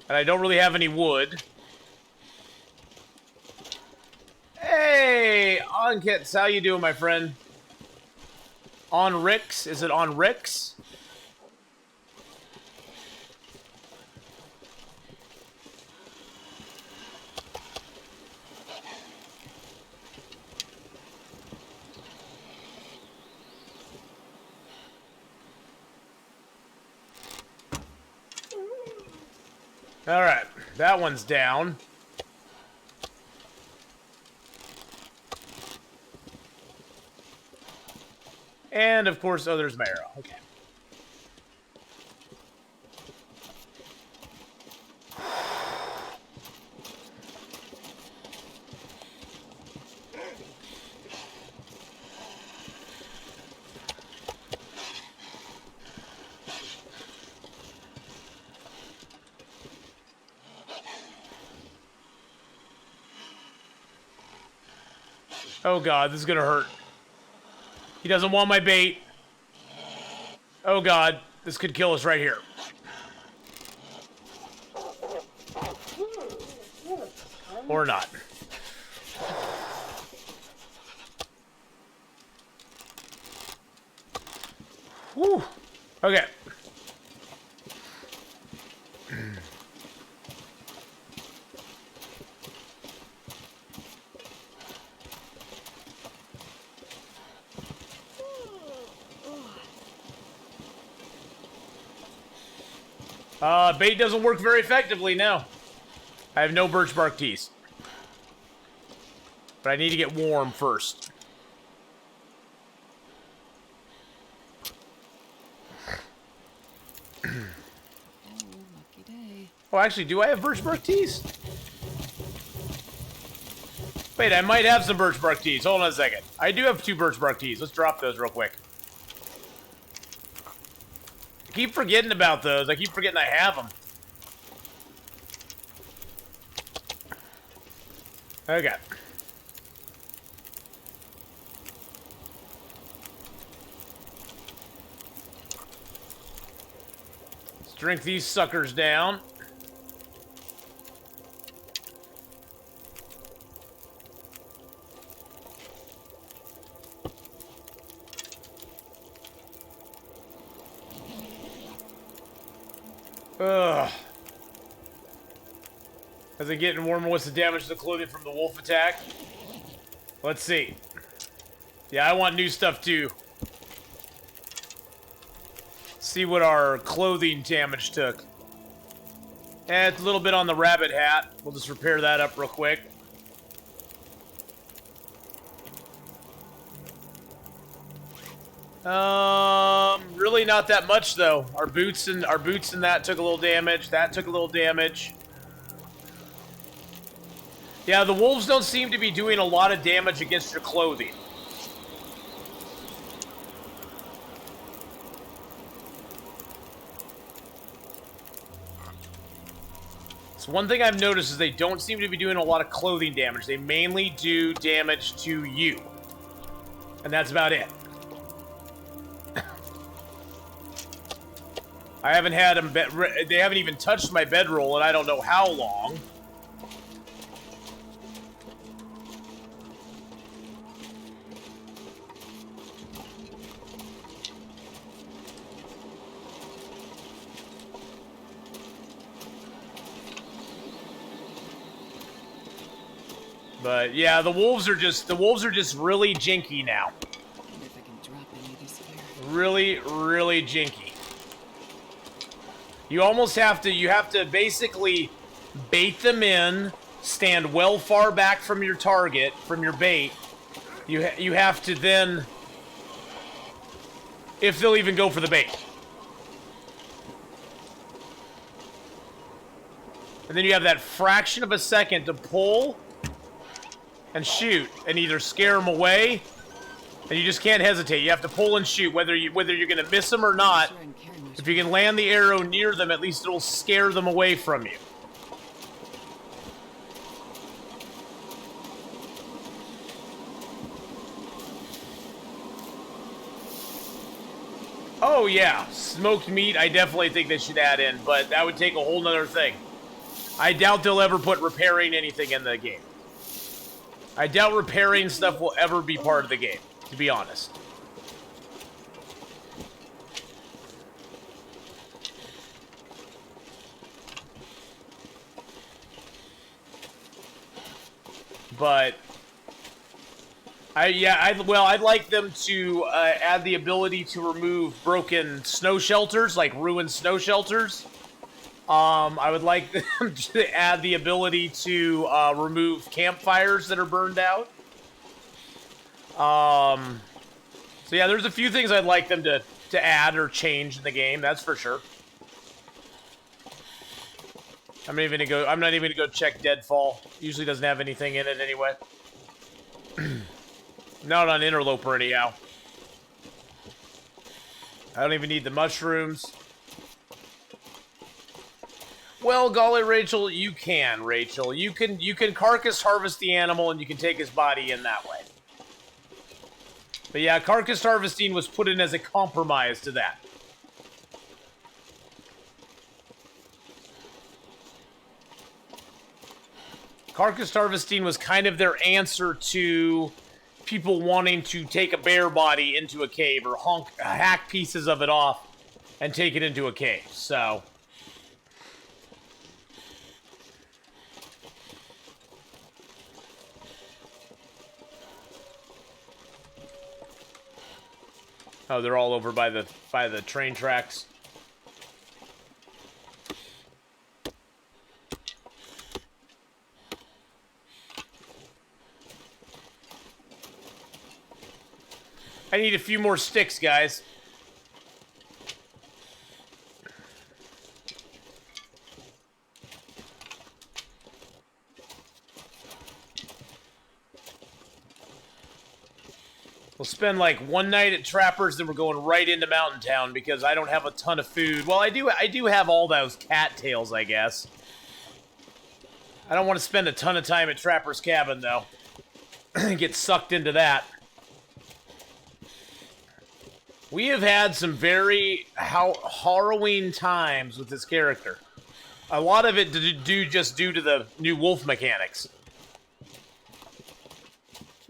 S1: And I don't really have any wood. Hey, Onkits, how you doing, my friend? On Rix? Is it on Rix? Alright, that one's down. And, of course, oh, there's my arrow. Okay. Oh god, this is gonna hurt. He doesn't want my bait. Oh god, this could kill us right here. Or not. Whew. Okay. Bait doesn't work very effectively now. I have no birch bark teas. But I need to get warm first.
S3: Oh, lucky day.
S1: Oh, actually, do I have birch bark teas? Wait, I might have some birch bark teas. Hold on a second. I do have 2 birch bark teas. Let's drop those real quick. I keep forgetting about those. I keep forgetting I have them. Okay. Let's drink these suckers down. Ugh. As it getting warmer, what's the damage to the clothing from the wolf attack? Let's see. Yeah, I want new stuff too. See what our clothing damage took. And it's a little bit on the rabbit hat. We'll just repair that up real quick. Really not that much though. Our boots and that took a little damage. That took a little damage. Yeah, the wolves don't seem to be doing a lot of damage against your clothing. So one thing I've noticed is they don't seem to be doing a lot of clothing damage. They mainly do damage to you. And that's about it. I haven't had them. They haven't even touched my bedroll, and I don't know how long. But yeah, the wolves are just really jinky now.
S3: Wonder if I can drop any of this fear.
S1: Really, really jinky. You almost have to basically bait them in, stand well far back from your target, from your bait. You have to then, if they'll even go for the bait. And then you have that fraction of a second to pull and shoot, and either scare them away, and you just can't hesitate. You have to pull and shoot, whether you're going to miss them or not.
S3: Sure, I'm carrying much.
S1: If you can land the arrow near them, at least it'll scare them away from you. Oh yeah, smoked meat, I definitely think they should add in, but that would take a whole nother thing. I doubt they'll ever put repairing anything in the game. I doubt repairing stuff will ever be part of the game, to be honest. But I'd like them to add the ability to remove broken snow shelters, like ruined snow shelters. I would like them to add the ability to remove campfires that are burned out. So yeah, there's a few things I'd like them to add or change in the game. That's for sure. I'm not even gonna go check Deadfall. Usually doesn't have anything in it anyway. Not on Interloper anyhow. I don't even need the mushrooms. Well, golly, Rachel, you can, Rachel. You can carcass harvest the animal and you can take his body in that way. But yeah, carcass harvesting was put in as a compromise to that. Carcass harvesting was kind of their answer to people wanting to take a bear body into a cave or hack pieces of it off and take it into a cave. So oh, they're all over by the train tracks. I need a few more sticks, guys. We'll spend like one night at Trappers, then we're going right into Mountain Town because I don't have a ton of food. Well, I do have all those cattails, I guess. I don't want to spend a ton of time at Trapper's Cabin, though. Get sucked into that. We have had some very harrowing times with this character. A lot of it just due to the new wolf mechanics.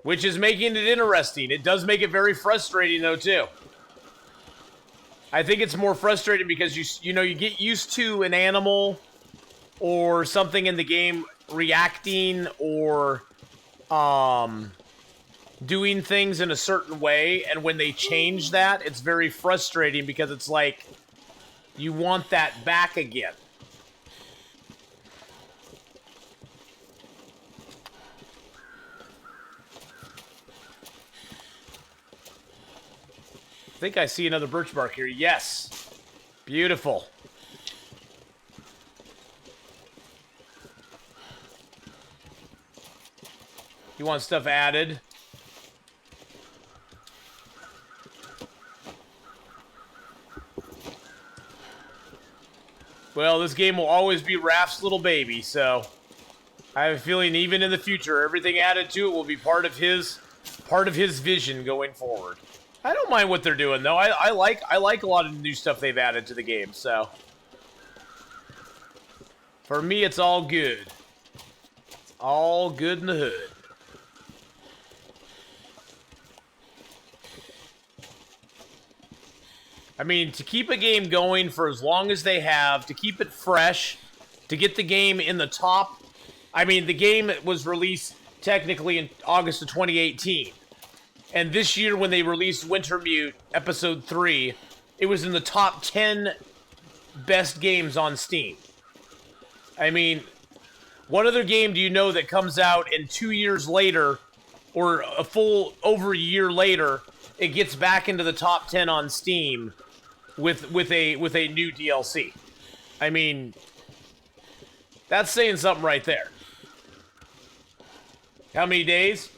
S1: Which is making it interesting. It does make it very frustrating, though, too. I think it's more frustrating because you get used to an animal or something in the game reacting or doing things in a certain way, and when they change that, it's very frustrating because it's like you want that back again. I think I see another birch bark here. Yes. Beautiful. You want stuff added? Well, this game will always be Raph's little baby, so I have a feeling even in the future, everything added to it will be part of his vision going forward. I don't mind what they're doing though. I like a lot of the new stuff they've added to the game. So for me, it's all good. It's all good in the hood. I mean, to keep a game going for as long as they have, to keep it fresh, to get the game in the top. I mean, the game was released technically in August of 2018. And this year when they released Wintermute Episode 3, it was in the top 10 best games on Steam. I mean, what other game do you know that comes out and 2 years later, or a full over a year later, it gets back into the top 10 on Steam with a new DLC? I mean, that's saying something right there. How many days?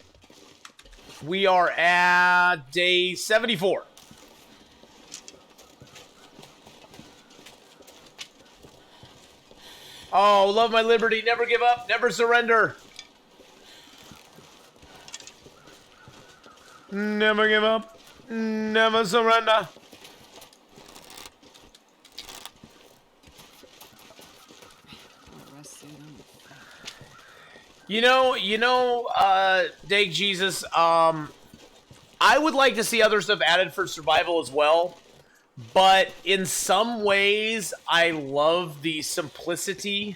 S1: We are at day 74. Oh, love my liberty. Never give up. Never surrender. Never give up. Never surrender. You know, Dag Jesus, I would like to see other stuff added for survival as well. But in some ways, I love the simplicity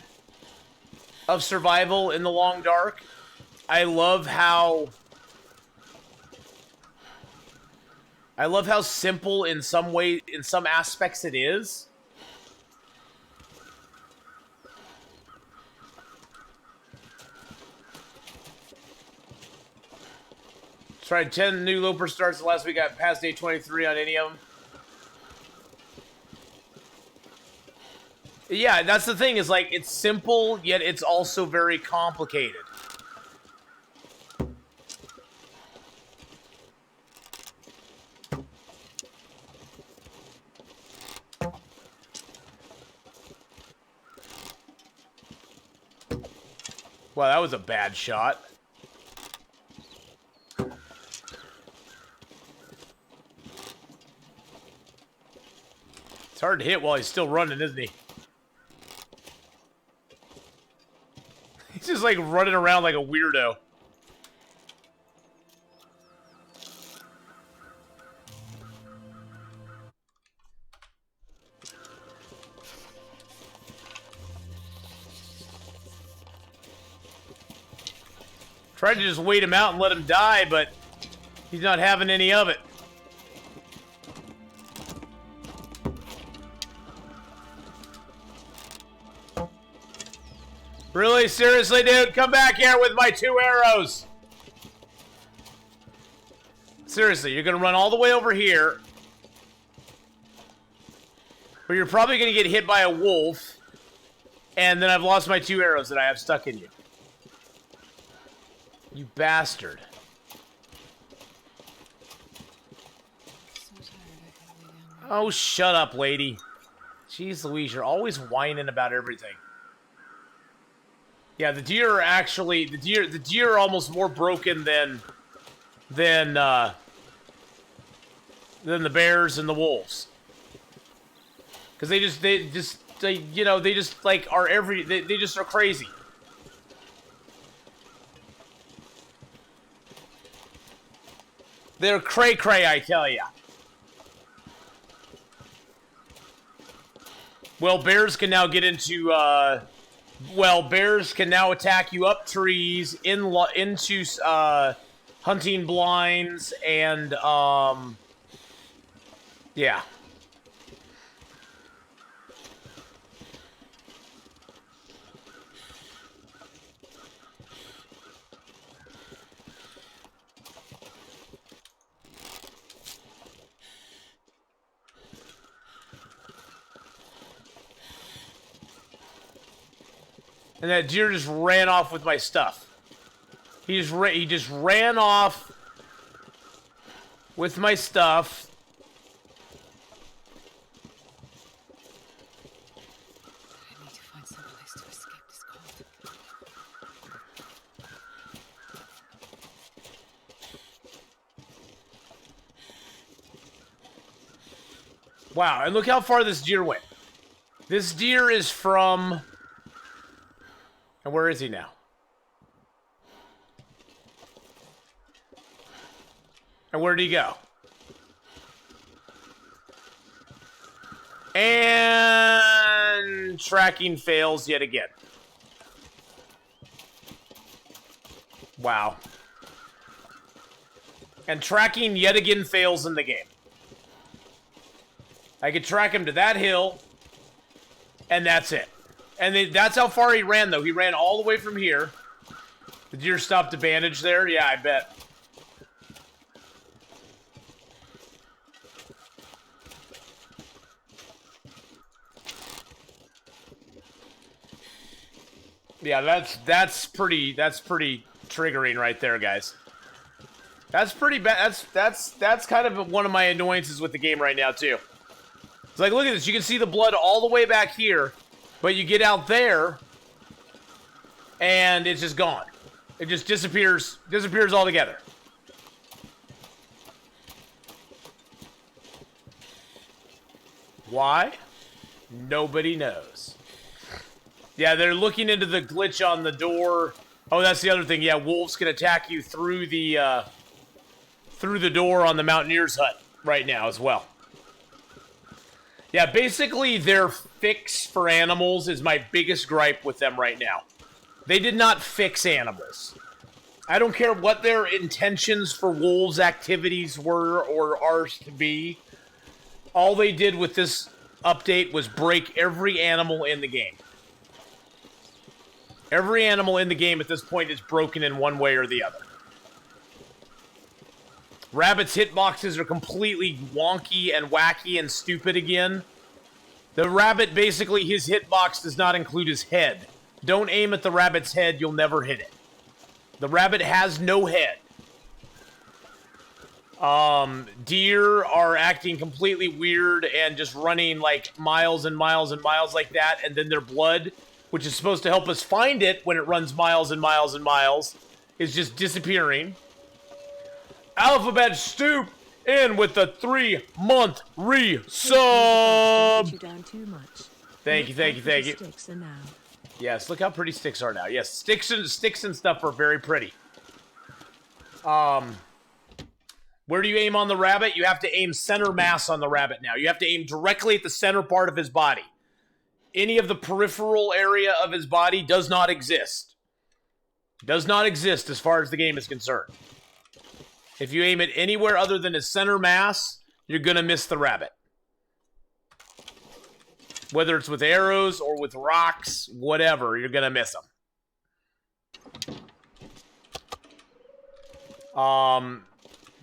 S1: of survival in the Long Dark. I love how simple in some aspects it is. Tried 10 new Loper starts the last week. Got past day 23 on any of them. Yeah, that's the thing, is like, it's simple, yet it's also very complicated. Wow, that was a bad shot. It's hard to hit while he's still running, isn't he? He's just like running around like a weirdo. Tried to just wait him out and let him die, but he's not having any of it. Really? Seriously, dude? Come back here with my 2 arrows. Seriously, you're going to run all the way over here. But you're probably going to get hit by a wolf. And then I've lost my 2 arrows that I have stuck in you. You bastard. Oh, shut up, lady. Jeez Louise, you're always whining about everything. Yeah, the deer are actually the deer are almost more broken than the bears and the wolves. Because they just like are they just are crazy. They're cray-cray, I tell ya. Well, bears can now get into bears can now attack you up trees, into hunting blinds, and yeah. And that deer just ran off with my stuff. He just ran off with my stuff.
S3: I need to find some place to escape this cold.
S1: Wow, and look how far this deer went. This deer is from... And where is he now? And where did he go? And tracking fails yet again. Wow. And tracking yet again fails in the game. I could track him to that hill, and that's it. And that's how far he ran, though. He ran all the way from here. The deer stopped to bandage there? Yeah, I bet. Yeah, that's pretty triggering right there, guys. That's pretty bad. That's kind of one of my annoyances with the game right now too. It's like, look at this. You can see the blood all the way back here, but you get out there, and it's just gone. It just disappears altogether. Why? Nobody knows. Yeah, they're looking into the glitch on the door. Oh, that's the other thing. Yeah, wolves can attack you through the door on the Mountaineer's hut right now as well. Yeah, basically their fix for animals is my biggest gripe with them right now. They did not fix animals. I don't care what their intentions for wolves' activities were or are to be. All they did with this update was break every animal in the game. Every animal in the game at this point is broken in one way or the other. Rabbit's hitboxes are completely wonky and wacky and stupid again. The rabbit, basically, his hitbox does not include his head. Don't aim at the rabbit's head, you'll never hit it. The rabbit has no head. Deer are acting completely weird and just running like miles and miles and miles like that, and then their blood, which is supposed to help us find it when it runs miles and miles and miles, is just disappearing. Alphabet Stoop in with the 3-month resub. Thank you. Yes, look how pretty sticks are now. Yes, sticks and stuff are very pretty. Where do you aim on the rabbit? You have to aim center mass on the rabbit now. You have to aim directly at the center part of his body. Any of the peripheral area of his body does not exist. Does not exist as far as the game is concerned. If you aim it anywhere other than his center mass, you're going to miss the rabbit. Whether it's with arrows or with rocks, whatever, you're going to miss him.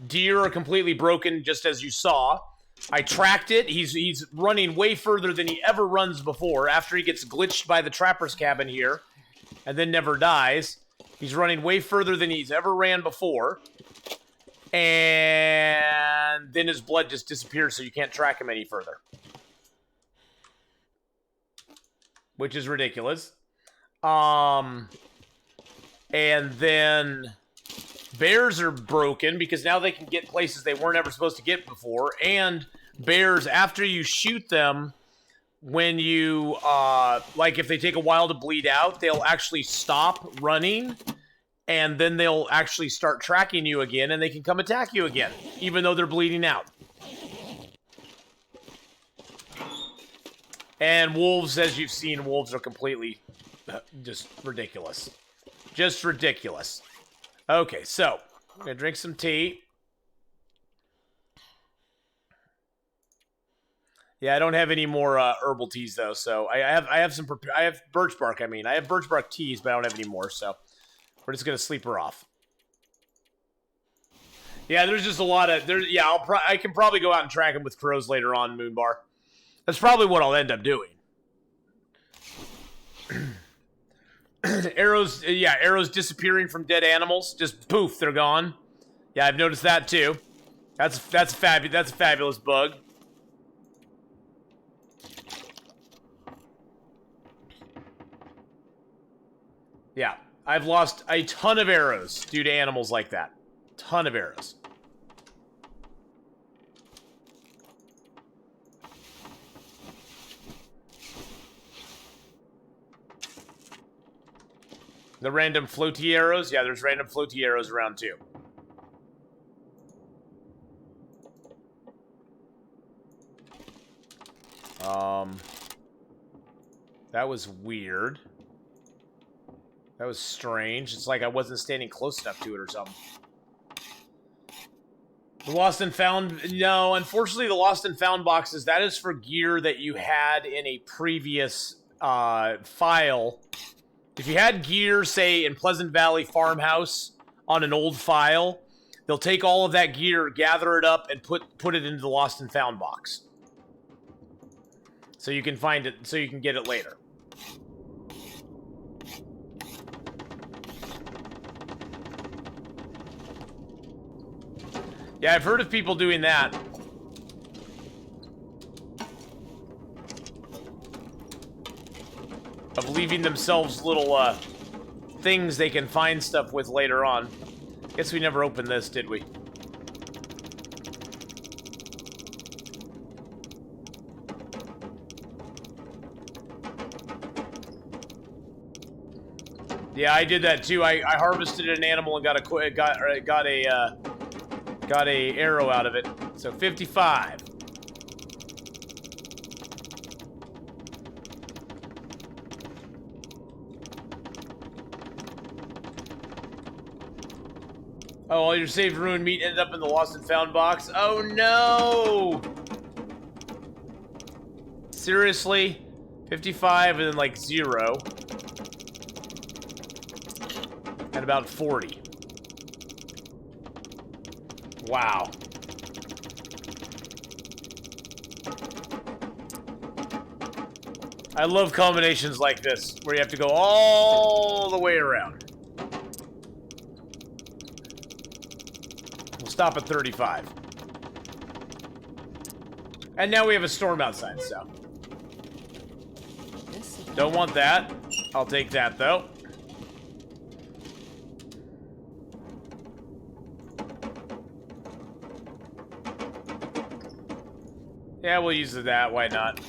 S1: Deer are completely broken, just as you saw. I tracked it. He's running way further than he ever runs before. After he gets glitched by the trapper's cabin here, and then never dies, he's running way further than he's ever ran before. And then his blood just disappears, so you can't track him any further. Which is ridiculous. And then bears are broken because now they can get places they weren't ever supposed to get before. And bears, after you shoot them, when you, like if they take a while to bleed out, they'll actually stop running. And then they'll actually start tracking you again, and they can come attack you again, even though they're bleeding out. And wolves, as you've seen, wolves are completely just ridiculous. Just ridiculous. Okay, so I'm gonna drink some tea. Yeah, I don't have any more herbal teas though, so I have birch bark. I have birch bark teas, but I don't have any more. So we're just gonna sleep her off. Yeah, there's just a lot of there. Yeah, I can probably go out and track him with crows later on, Moonbar. That's probably what I'll end up doing. Arrows, yeah, arrows disappearing from dead animals. Just poof, they're gone. Yeah, I've noticed that too. That's a fabulous bug. Yeah, I've lost a ton of arrows due to animals like that. Ton of arrows. The random floaty arrows? Yeah, there's random floaty arrows around too. That was weird. That was strange. It's like I wasn't standing close enough to it or something. The Lost and Found... No, unfortunately, the Lost and Found boxes, that is for gear that you had in a previous file. If you had gear, say, in Pleasant Valley Farmhouse on an old file, they'll take all of that gear, gather it up, and put it into the Lost and Found box. So you can find it, so you can get it later. Yeah, I've heard of people doing that. Of leaving themselves little, things they can find stuff with later on. Guess we never opened this, did we? Yeah, I did that too. I harvested an animal and got a arrow out of it. So 55. Oh, all your saved ruined meat ended up in the Lost and Found box? Oh no! Seriously? 55 and then like 0. And about 40. Wow. I love combinations like this, where you have to go all the way around. We'll stop at 35. And now we have a storm outside, so. Don't want that. I'll take that, though. Yeah, we'll use that. Why not?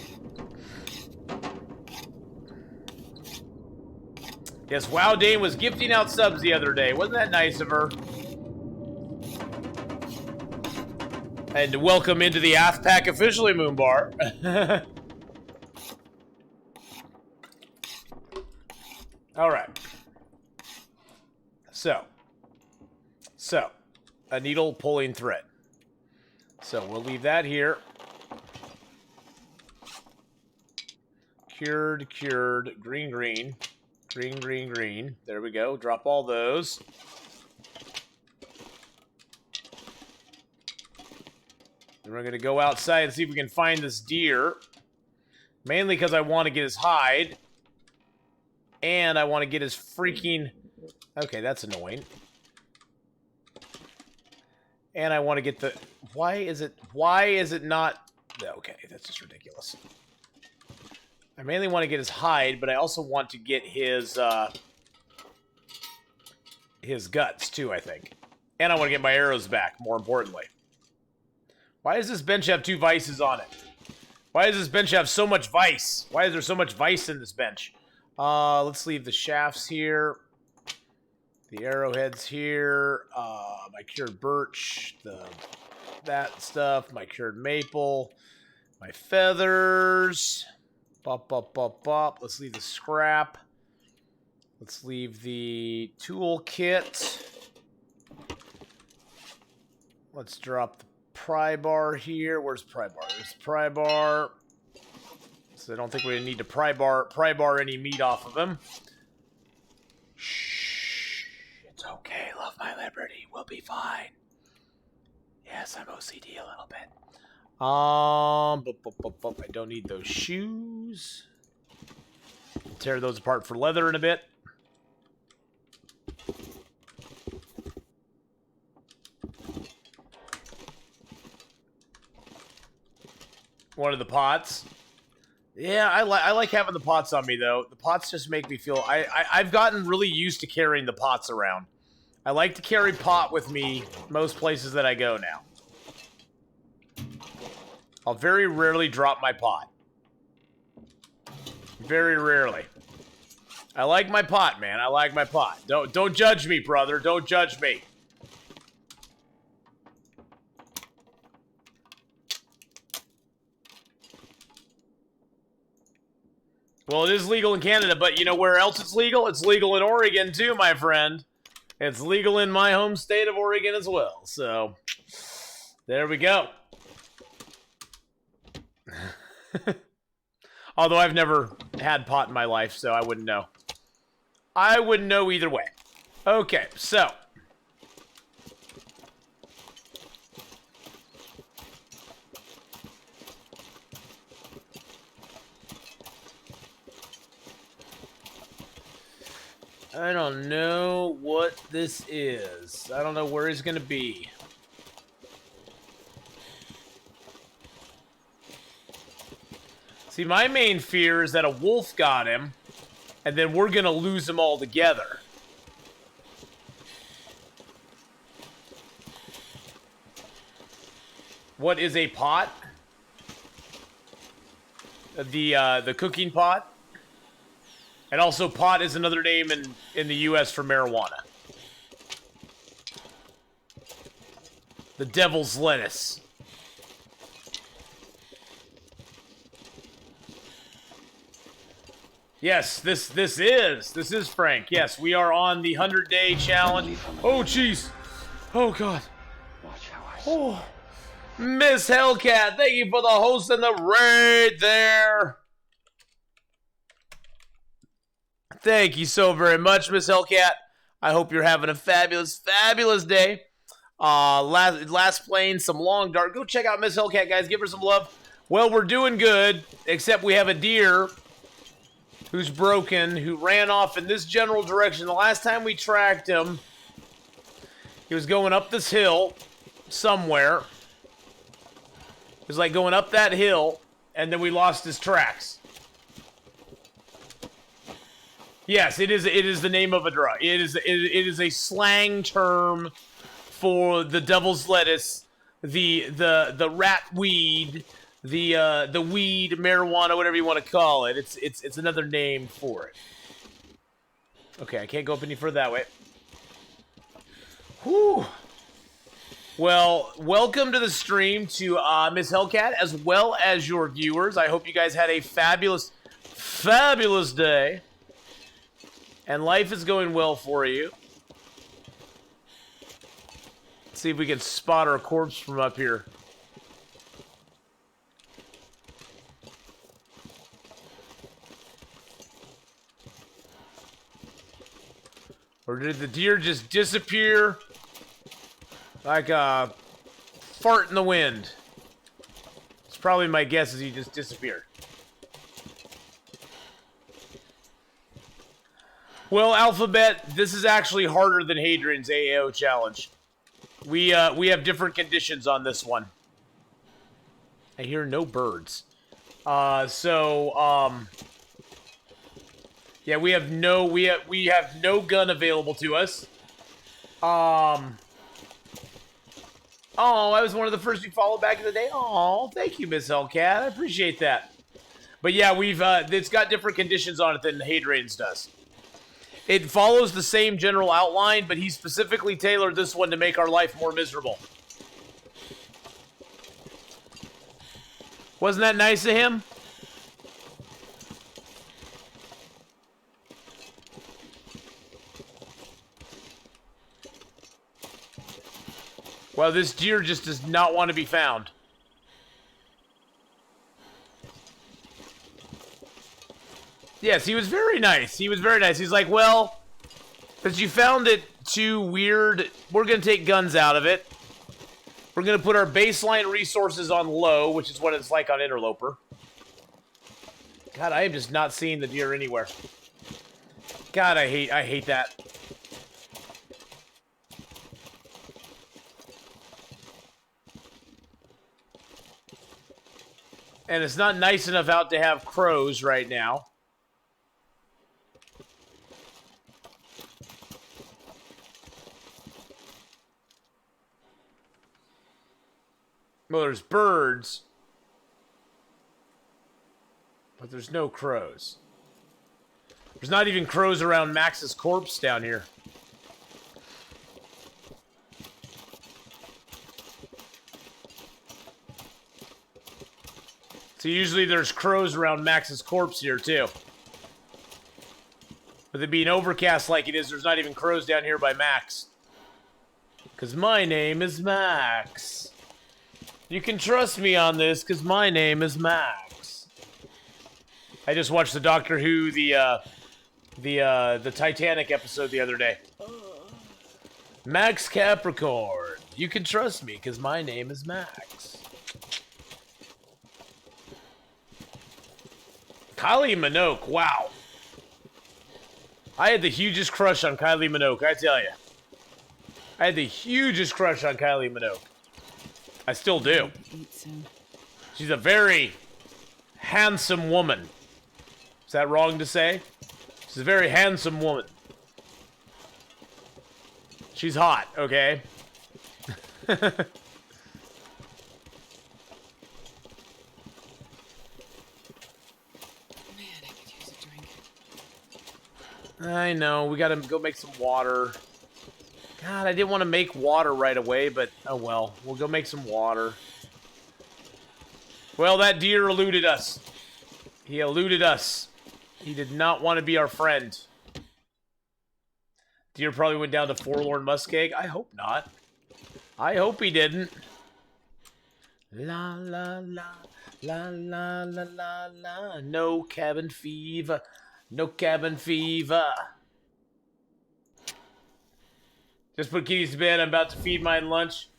S1: Yes, Wow Dane was gifting out subs the other day. Wasn't that nice of her? And welcome into the Athpack officially, Moonbar. All right. So, a needle pulling thread. So we'll leave that here. Cured, green, green. There we go. Drop all those. And we're going to go outside and see if we can find this deer. Mainly because I want to get his hide. And I want to get his freaking... Okay, that's annoying. And I want to get the... Why is it not... Okay, that's just ridiculous. I mainly want to get his hide, but I also want to get his guts, too, I think. And I want to get my arrows back, more importantly. Why does this bench have 2 vices on it? Why does this bench have so much vice? Why is there so much vice in this bench? Let's leave the shafts here. The arrowheads here. My cured birch. That stuff. My cured maple. My feathers. Bop, bop, bop, bop. Let's leave the scrap. Let's leave the tool kit. Let's drop the pry bar here. Where's pry bar? There's pry bar. So I don't think we need to pry bar any meat off of him. Shh. It's okay. Love my liberty. We'll be fine. Yes, I'm OCD a little bit. I don't need those shoes. We'll tear those apart for leather in a bit. One of the pots. Yeah, I like having the pots on me, though. The pots just make me feel... I've gotten really used to carrying the pots around. I like to carry pot with me most places that I go now. I'll very rarely drop my pot. Very rarely. I like my pot, man. I like my pot. Don't judge me, brother. Don't judge me. Well, it is legal in Canada, but you know where else it's legal? It's legal in Oregon too, my friend. It's legal in my home state of Oregon as well. So, there we go. Although I've never had pot in my life, so I wouldn't know. I wouldn't know either way. Okay, so. I don't know what this is. I don't know where he's going to be. See, my main fear is that a wolf got him, and then we're going to lose him altogether. What is a pot? The cooking pot? And also, pot is another name in the U.S. for marijuana. The devil's lettuce. Yes, this is Frank. Yes, we are on the 100-day challenge. Oh, jeez. Oh, God. Oh, Miss Hellcat, thank you for the host and the raid there. Thank you so very much, Miss Hellcat. I hope you're having a fabulous, fabulous day. Last playing some long dark. Go check out Miss Hellcat, guys. Give her some love. Well, we're doing good, except we have a deer who's broken, who ran off in this general direction. The last time we tracked him, he was going up this hill somewhere. It was like going up that hill, and then we lost his tracks. Yes, it is the name of a drug. It is a slang term for the devil's lettuce, the rat weed, the weed, marijuana, whatever you want to call it. It's another name for it. Okay, I can't go up any further that way. Whew. Well, welcome to the stream to Miss Hellcat, as well as your viewers. I hope you guys had a fabulous, fabulous day. And life is going well for you. Let's see if we can spot our corpse from up here. Or did the deer just disappear like a fart in the wind? It's probably my guess is he just disappeared. Well, Alphabet, this is actually harder than Hadrian's AAO challenge. We have different conditions on this one. I hear no birds. Yeah, we have no gun available to us. Oh, I was one of the first you followed back in the day. Oh, thank you, Miss Hellcat. I appreciate that. But yeah, it's got different conditions on it than Hadrian's does. It follows the same general outline, but he specifically tailored this one to make our life more miserable. Wasn't that nice of him? Well, this deer just does not want to be found. Yes, he was very nice. He was very nice. He's like, well, because you found it too weird, we're going to take guns out of it. We're going to put our baseline resources on low, which is what it's like on Interloper. God, I am just not seeing the deer anywhere. God, I hate that. And it's not nice enough out to have crows right now. Well, there's birds, but there's no crows. There's not even crows around Max's corpse down here. So usually there's crows around Max's corpse here too. With it being overcast like it is, there's not even crows down here by Max. Because my name is Max. You can trust me on this because my name is Max. I just watched the Doctor Who, the Titanic episode the other day. Max Capricorn. You can trust me because my name is Max. Kylie Minogue, wow. I had the hugest crush on Kylie Minogue, I tell you. I had the hugest crush on Kylie Minogue. I still do. She's a very handsome woman. Is that wrong to say? She's a very handsome woman. She's hot, okay? I know, we gotta go make some water. God, I didn't want to make water right away, but oh well. We'll go make some water. Well, that deer eluded us. He eluded us. He did not want to be our friend. Deer probably went down to Forlorn Muskeg. I hope not. I hope he didn't. La la la. La la la la la. No cabin fever. No cabin fever. Just put kitties to bed. I'm about to feed mine lunch.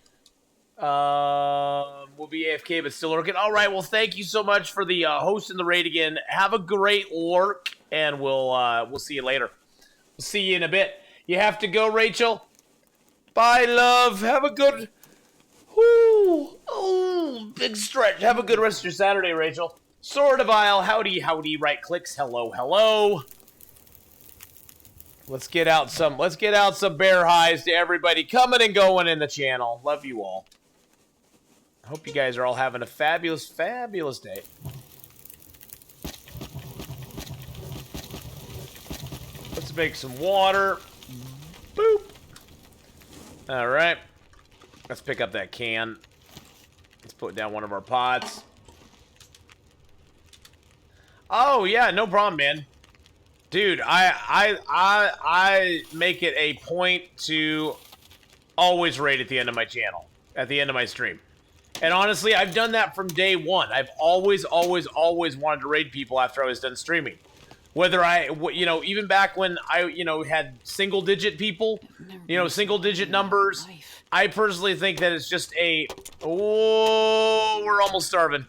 S1: We'll be AFK, but still lurking. All right. Well, thank you so much for the hosting the raid again. Have a great lurk, and we'll see you later. We'll see you in a bit. You have to go, Rachel. Bye, love. Have a good. Ooh, big stretch. Have a good rest of your Saturday, Rachel. Sword of Isle, howdy, howdy, right clicks, hello, hello. Let's get out some bear highs to everybody coming and going in the channel. Love you all. I hope you guys are all having a fabulous, fabulous day. Let's make some water. Boop. All right. Let's pick up that can. Let's put down one of our pots. Oh yeah, no problem, man. Dude, I make it a point to always raid at the end of my channel, at the end of my stream. And honestly, I've done that from day one. I've always wanted to raid people after I was done streaming. Whether even back when I, had single-digit people, single-digit numbers. I personally think that it's just we're almost starving.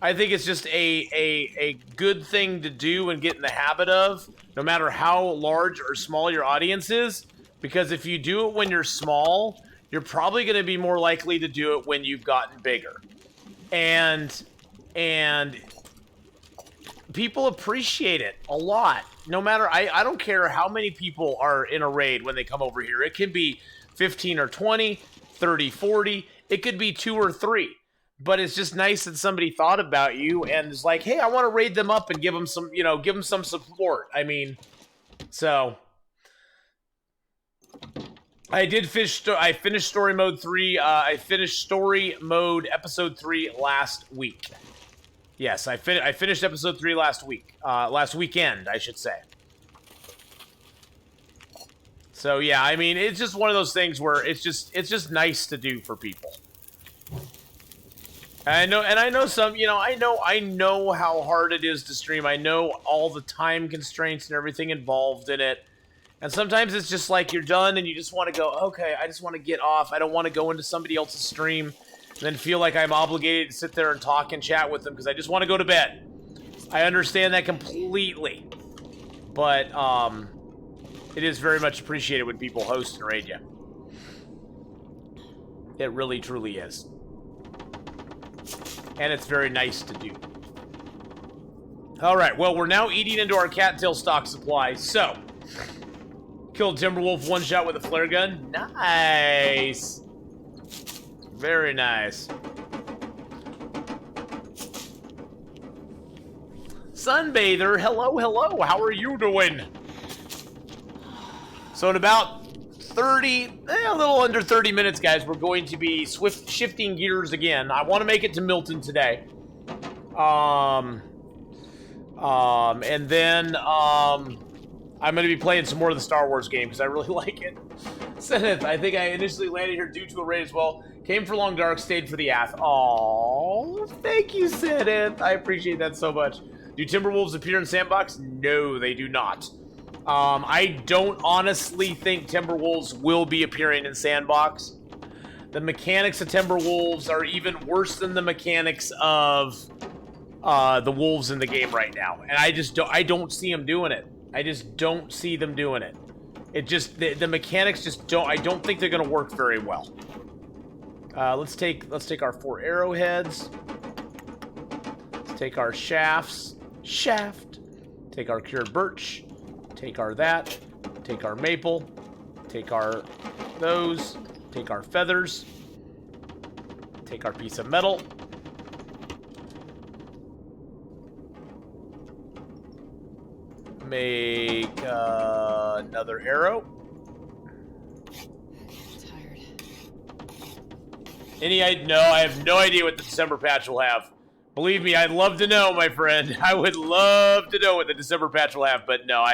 S1: I think it's just a good thing to do and get in the habit of, no matter how large or small your audience is. Because if you do it when you're small, you're probably going to be more likely to do it when you've gotten bigger. And people appreciate it a lot. No matter, I don't care how many people are in a raid when they come over here. It can be 15 or 20, 30, 40. It could be 2 or 3. But it's just nice that somebody thought about you and is like, hey, I want to raid them up and give them some, give them some support. I mean, so I finished story mode 3. I finished story mode episode 3 last week. Yes, I finished episode 3 last week. Last weekend, I should say. So yeah, I mean, it's just one of those things where it's just nice to do for people. I know some, I know how hard it is to stream. I know all the time constraints and everything involved in it. And sometimes it's just like you're done and you just want to go, okay, I just want to get off. I don't want to go into somebody else's stream and then feel like I'm obligated to sit there and talk and chat with them because I just want to go to bed. I understand that completely. But it is very much appreciated when people host and raid you. It really, truly is. And it's very nice to do. Alright, well, we're now eating into our cattail stock supply, so. Killed Timberwolf one shot with a flare gun. Nice! Very nice. Sunbather, hello, hello. How are you doing? So in about 30, a little under 30 minutes, guys, we're going to be shifting gears again. I want to make it to Milton today. And then, I'm going to be playing some more of the Star Wars game because I really like it. Senneth, I think I initially landed here due to a raid as well. Came for Long Dark, stayed for the Ath. Aww, thank you, Senneth. I appreciate that so much. Do Timberwolves appear in Sandbox? No, they do not. I don't honestly think Timberwolves will be appearing in Sandbox. The mechanics of Timberwolves are even worse than the mechanics of the Wolves in the game right now. And I don't see them doing it. I just don't see them doing it. It just, the mechanics just don't, I don't think they're going to work very well. Let's take our 4 arrowheads. Let's take our shaft. Take our cured birch. Take our that. Take our maple. Take our those. Take our feathers. Take our piece of metal. Make another arrow.
S3: Tired.
S1: No, I have no idea what the December patch will have. Believe me, I'd love to know, my friend. I would love to know what the December patch will have, but no,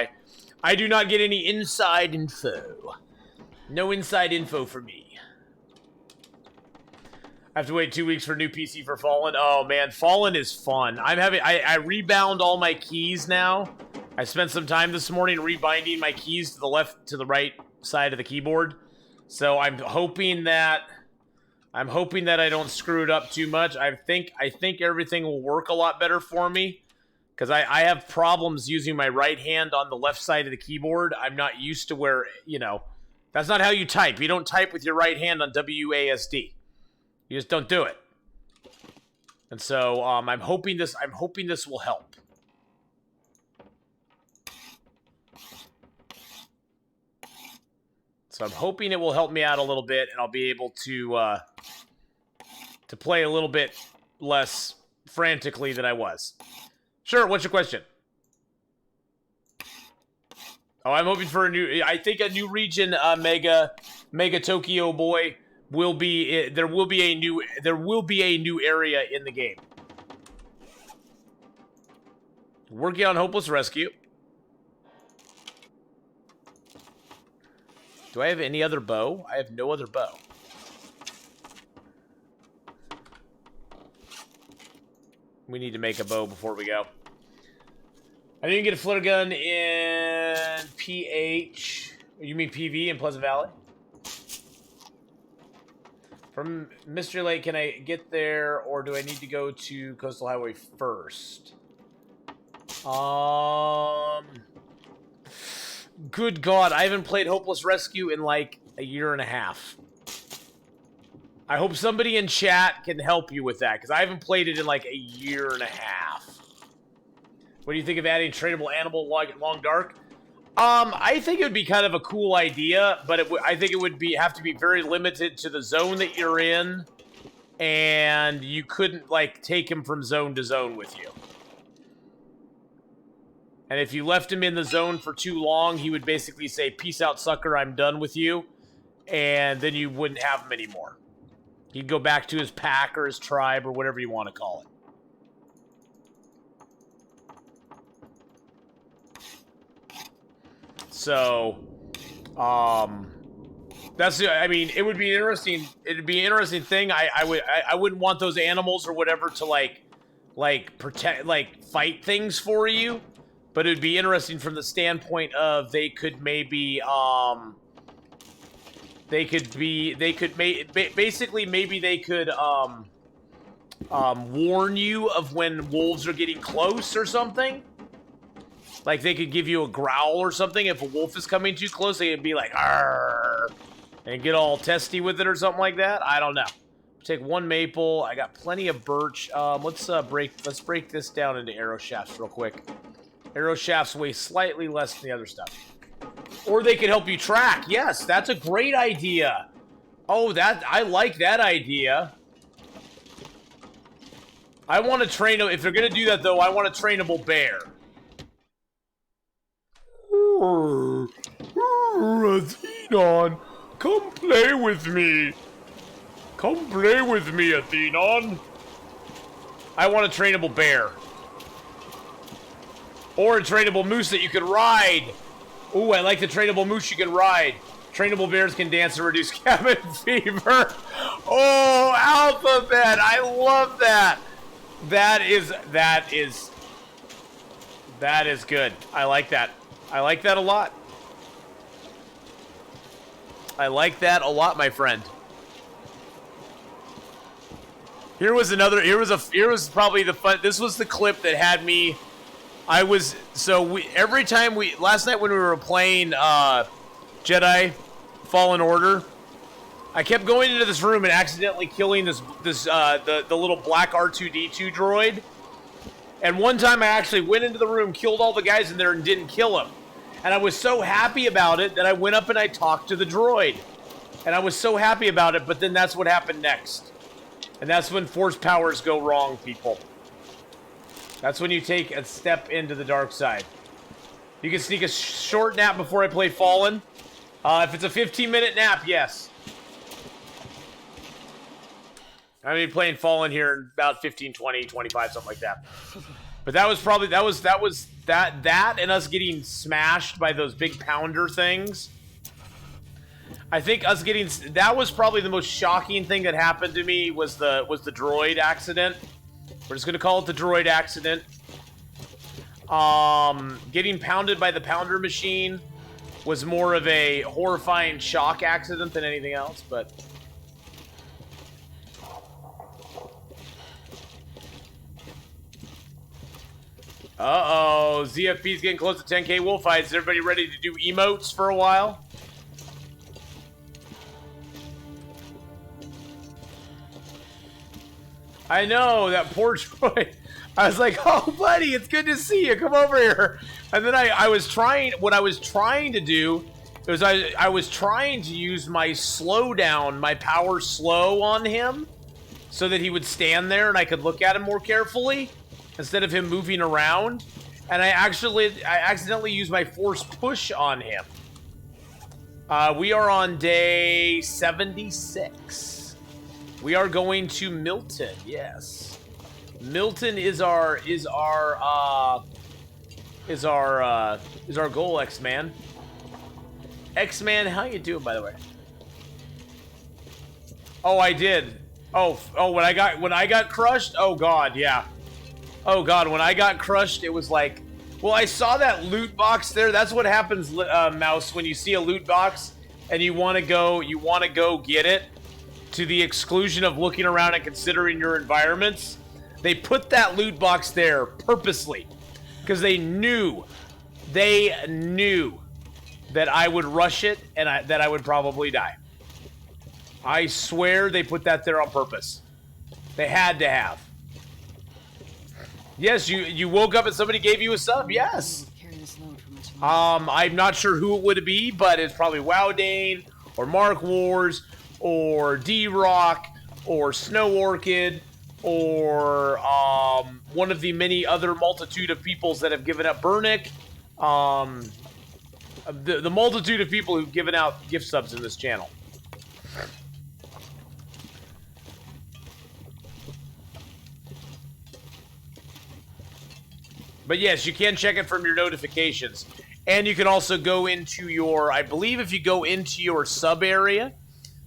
S1: I do not get any inside info. No inside info for me. I have to wait 2 weeks for a new PC for Fallen. Oh man, Fallen is fun. I rebound all my keys now. I spent some time this morning rebinding my keys to the left to the right side of the keyboard. So I'm hoping that I don't screw it up too much. I think everything will work a lot better for me because I have problems using my right hand on the left side of the keyboard. I'm not used to where, that's not how you type. You don't type with your right hand on WASD. You just don't do it. And so I'm hoping this will help. So I'm hoping it will help me out a little bit, and I'll be able to play a little bit less frantically than I was. Sure, what's your question? Oh, I'm hoping for I think a new region, Mega Tokyo Boy will be. There will be a new area in the game. Working on Hopeless Rescue. Do I have any other bow? I have no other bow. We need to make a bow before we go. I didn't get a flutter gun in PH. You mean PV in Pleasant Valley? From Mystery Lake, can I get there, or do I need to go to Coastal Highway first? Good God, I haven't played Hopeless Rescue in like a year and a half. I hope somebody in chat can help you with that, because I haven't played it in like a year and a half. What do you think of adding tradable animal Long Dark? I think it would be kind of a cool idea, but I think it would have to be very limited to the zone that you're in, and you couldn't like take him from zone to zone with you. And if you left him in the zone for too long, he would basically say, "Peace out, sucker, I'm done with you." And then you wouldn't have him anymore. He'd go back to his pack or his tribe or whatever you want to call it. So, I mean, it would be interesting. It'd be an interesting thing. I wouldn't want those animals or whatever to like protect, like fight things for you. But it would be interesting from the standpoint of they could maybe, warn you of when wolves are getting close or something. Like they could give you a growl or something if a wolf is coming too close. They could be like, "Arr," and get all testy with it or something like that. I don't know. Take one maple. I got plenty of birch. Let's break this down into arrow shafts real quick. Arrow shafts weigh slightly less than the other stuff. Or they could help you track. Yes, that's a great idea. Oh, I like that idea. I want to train. If they're gonna do that though, I want a trainable bear. Athenon, come play with me. Come play with me, Athenon. I want a trainable bear. Or a trainable moose that you can ride. Ooh, I like the trainable moose you can ride. Trainable bears can dance and reduce cabin fever. Oh, alphabet. I love that. That is good. I like that. I like that a lot. I like that a lot, my friend. Here was probably the fun. This was the clip that had me. Every time last night when we were playing Jedi Fallen Order, I kept going into this room and accidentally killing the little black R2-D2 droid. And one time I actually went into the room, killed all the guys in there, and didn't kill him. And I was so happy about it that I went up and I talked to the droid. And I was so happy about it, but then that's what happened next. And that's when force powers go wrong, people. That's when you take a step into the dark side. You can sneak a short nap before I play Fallen. If it's a 15-minute nap, yes. I'm gonna be playing Fallen here in about 15, 20, 25, something like that. But that was probably that and us getting smashed by those big pounder things. I think that was probably the most shocking thing that happened to me was the droid accident. We're just gonna call it the droid accident. Getting pounded by the pounder machine was more of a horrifying shock accident than anything else, but uh-oh, ZFP's getting close to 10K wolf fights. Is everybody ready to do emotes for a while? I know, that poor droid. I was like, oh, buddy, it's good to see you. Come over here. And then I was trying, what I was trying to do is I was trying to use my slowdown, my power slow on him so that he would stand there and I could look at him more carefully instead of him moving around. And I accidentally used my force push on him. We are on day 76. We are going to Milton, yes. Milton is our goal, X-Man. X-Man, how you doing, by the way? Oh, I did. Oh, when I got crushed. Oh God, yeah. Oh God, when I got crushed, it was like, well, I saw that loot box there. That's what happens, Mouse, when you see a loot box and you want to go get it, to the exclusion of looking around and considering your environments. They put that loot box there purposely because they knew that I would rush it and that I would probably die. I swear they put that there on purpose. They had to have. Yes, you woke up and somebody gave you a sub. Yes. I'm not sure who it would be, but it's probably Wowdane or Mark Wars or D-Rock or Snow Orchid or one of the many other multitude of peoples that have given up Burnick. The multitude of people who've given out gift subs in this channel. But yes, you can check it from your notifications. And you can also go into your, I believe if you go into your sub area,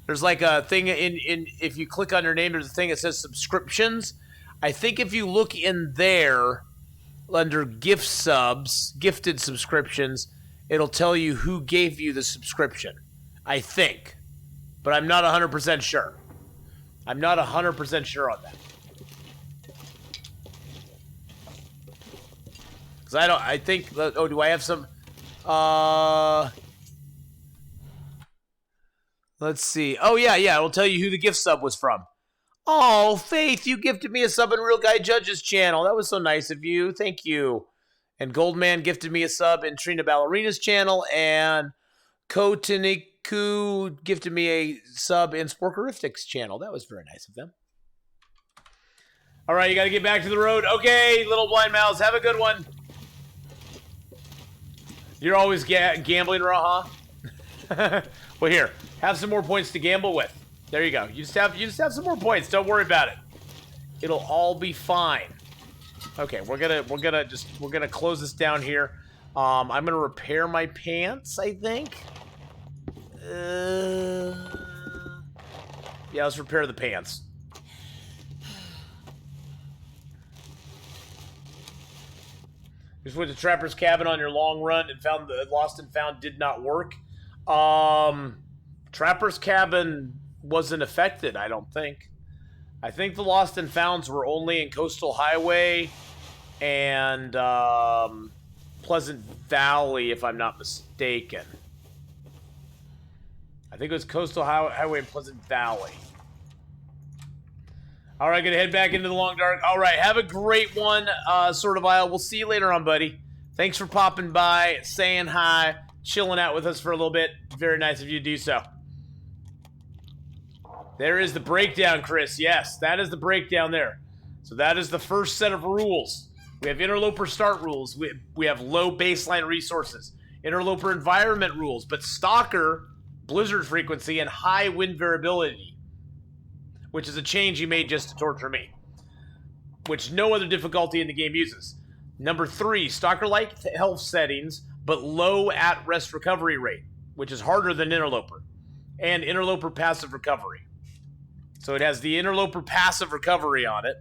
S1: there's like a thing if you click on your name, there's a thing that says subscriptions. I think if you look in there under gift subs, gifted subscriptions, it'll tell you who gave you the subscription. I think. But I'm not 100% sure. I'm not 100% sure on that. Because I think, oh, do I have some, let's see. Oh, yeah, it'll tell you who the gift sub was from. Oh, Faith, you gifted me a sub in Real Guy Judge's channel. That was so nice of you. Thank you. And Goldman gifted me a sub in Trina Ballerina's channel, and Kotaniku gifted me a sub in Sporkerifics channel. That was very nice of them. All right, you got to get back to the road. Okay, little blind mouse, have a good one. You're always gambling, Raha. Well, here, have some more points to gamble with. There you go. You just have some more points. Don't worry about it. It'll all be fine. Okay, we're gonna close this down here. I'm gonna repair my pants, I think. Yeah, let's repair the pants. Just went to Trapper's Cabin on your long run and found the Lost and Found did not work. Trapper's Cabin wasn't affected, I don't think. I think the Lost and Founds were only in Coastal Highway and Pleasant Valley, if I'm not mistaken. I think it was Coastal Highway and Pleasant Valley. All right, gonna head back into the Long Dark. All right, have a great one, Sword of Isle. We'll see you later on, buddy. Thanks for popping by, saying hi, chilling out with us for a little bit. Very nice of you to do so. There is the breakdown, Chris. Yes, that is the breakdown there. So that is the first set of rules. We have interloper start rules. We have low baseline resources. Interloper environment rules, but stalker, blizzard frequency, and high wind variability, which is a change you made just to torture me, which no other difficulty in the game uses. Number 3, stalker-like health settings, but low at-rest recovery rate, which is harder than interloper, and interloper passive recovery. So it has the interloper passive recovery on it.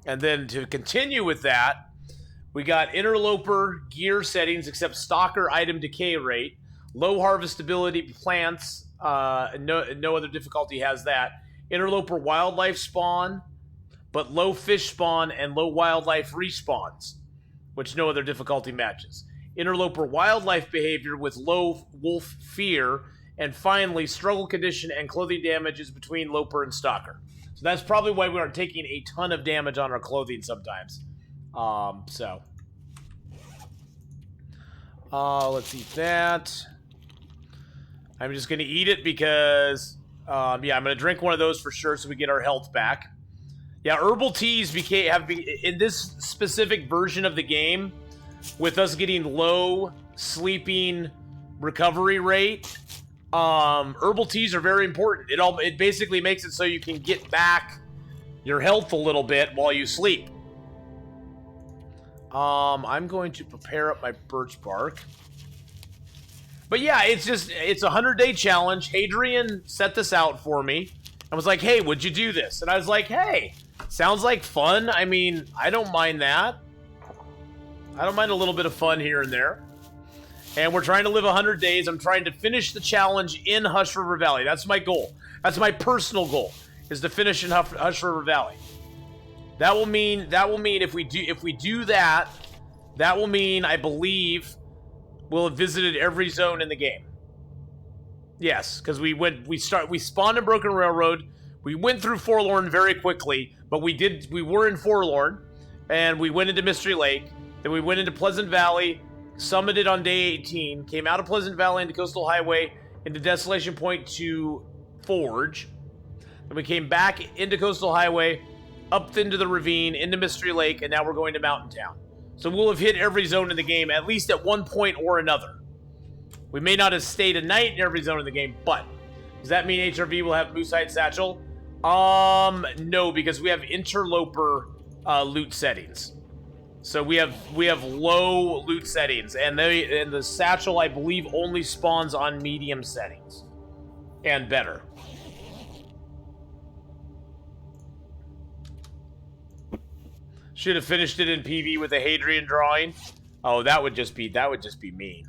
S1: And then to continue with that, we got interloper gear settings except stalker item decay rate, low harvestability plants, no other difficulty has that. Interloper wildlife spawn, but low fish spawn and low wildlife respawns, which no other difficulty matches. Interloper wildlife behavior with low wolf fear, and finally struggle condition and clothing damages between loper and stalker. So that's probably why we aren't taking a ton of damage on our clothing sometimes. Let's eat that. I'm just going to eat it because, yeah, I'm going to drink one of those for sure so we get our health back. Yeah, herbal teas in this specific version of the game, with us getting low sleeping recovery rate, herbal teas are very important. It basically makes it so you can get back your health a little bit while you sleep. I'm going to prepare up my birch bark. But yeah, it's a 100-day challenge. Hadrian set this out for me and was like, hey, would you do this? And I was like, hey, sounds like fun. I mean, I don't mind that. I don't mind a little bit of fun here and there. And we're trying to live 100 days. I'm trying to finish the challenge in Hush River Valley. That's my goal. That's my personal goal, is to finish in Hush River Valley. That will mean if we do that, that will mean, I believe, we'll have visited every zone in the game. Yes, because we spawned in Broken Railroad. We went through Forlorn very quickly, but we were in Forlorn, and we went into Mystery Lake. Then we went into Pleasant Valley, summited on day 18, came out of Pleasant Valley into Coastal Highway, into Desolation Point to Forge. Then we came back into Coastal Highway, up into the ravine, into Mystery Lake, and now we're going to Mountain Town. So we'll have hit every zone in the game, at least at one point or another. We may not have stayed a night in every zone in the game, but does that mean HRV will have Moosehide Satchel? No, because we have interloper loot settings. So we have low loot settings, and the satchel, I believe, only spawns on medium settings and better. Should have finished it in PV with a Hadrian drawing. Oh, that would just be mean.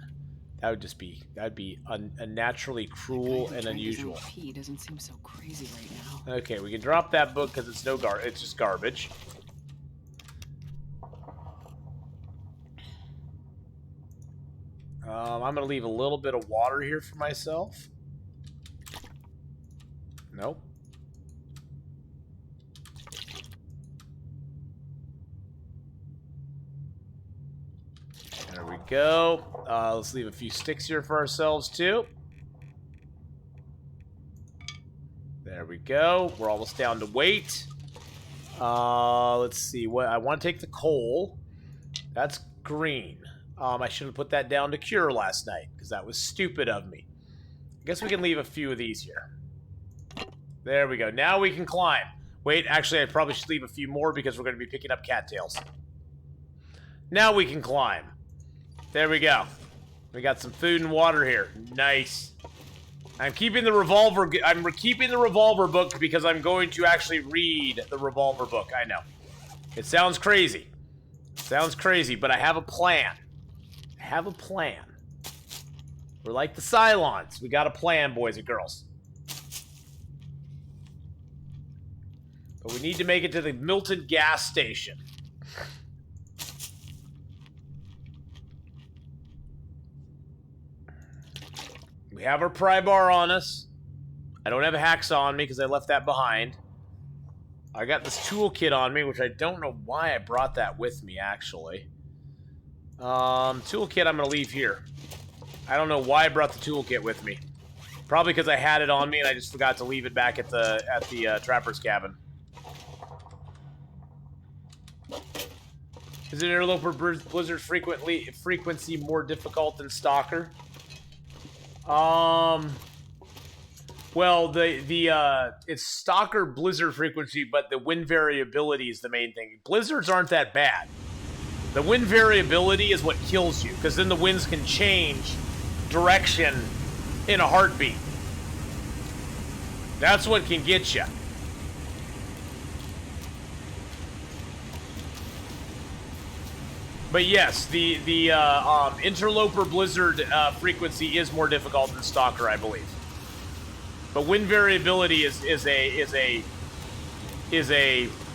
S1: That'd be unnaturally cruel and unusual.
S3: He doesn't seem so crazy right now.
S1: Okay, we can drop that book because it's it's just garbage. I'm gonna leave a little bit of water here for myself. Nope. There we go. Let's leave a few sticks here for ourselves too. go. We're almost down to weight. Let's see. What I want to take the coal. That's green. I should have put that down to cure last night because that was stupid of me. I guess we can leave a few of these here. There we go. Now we can climb. Wait, actually, I probably should leave a few more because we're going to be picking up cattails. Now we can climb. There we go. We got some food and water here. Nice. I'm keeping the revolver. I'm keeping the revolver book because I'm going to actually read the revolver book. I know. It sounds crazy. Sounds crazy, but I have a plan. I have a plan. We're like the Cylons. We got a plan, boys and girls. But we need to make it to the Milton gas station. We have our pry bar on us. I don't have a hacksaw on me because I left that behind. I got this toolkit on me, which I don't know why I brought that with me, actually. Toolkit I'm going to leave here. I don't know why I brought the toolkit with me. Probably because I had it on me and I just forgot to leave it back at the trapper's cabin. Is an interloper blizzard frequency more difficult than stalker? Well, it's stalker blizzard frequency, but the wind variability is the main thing. Blizzards aren't that bad. The wind variability is what kills you, because then the winds can change direction in a heartbeat. That's what can get you. But yes, the interloper blizzard frequency is more difficult than stalker, I believe. But wind variability is a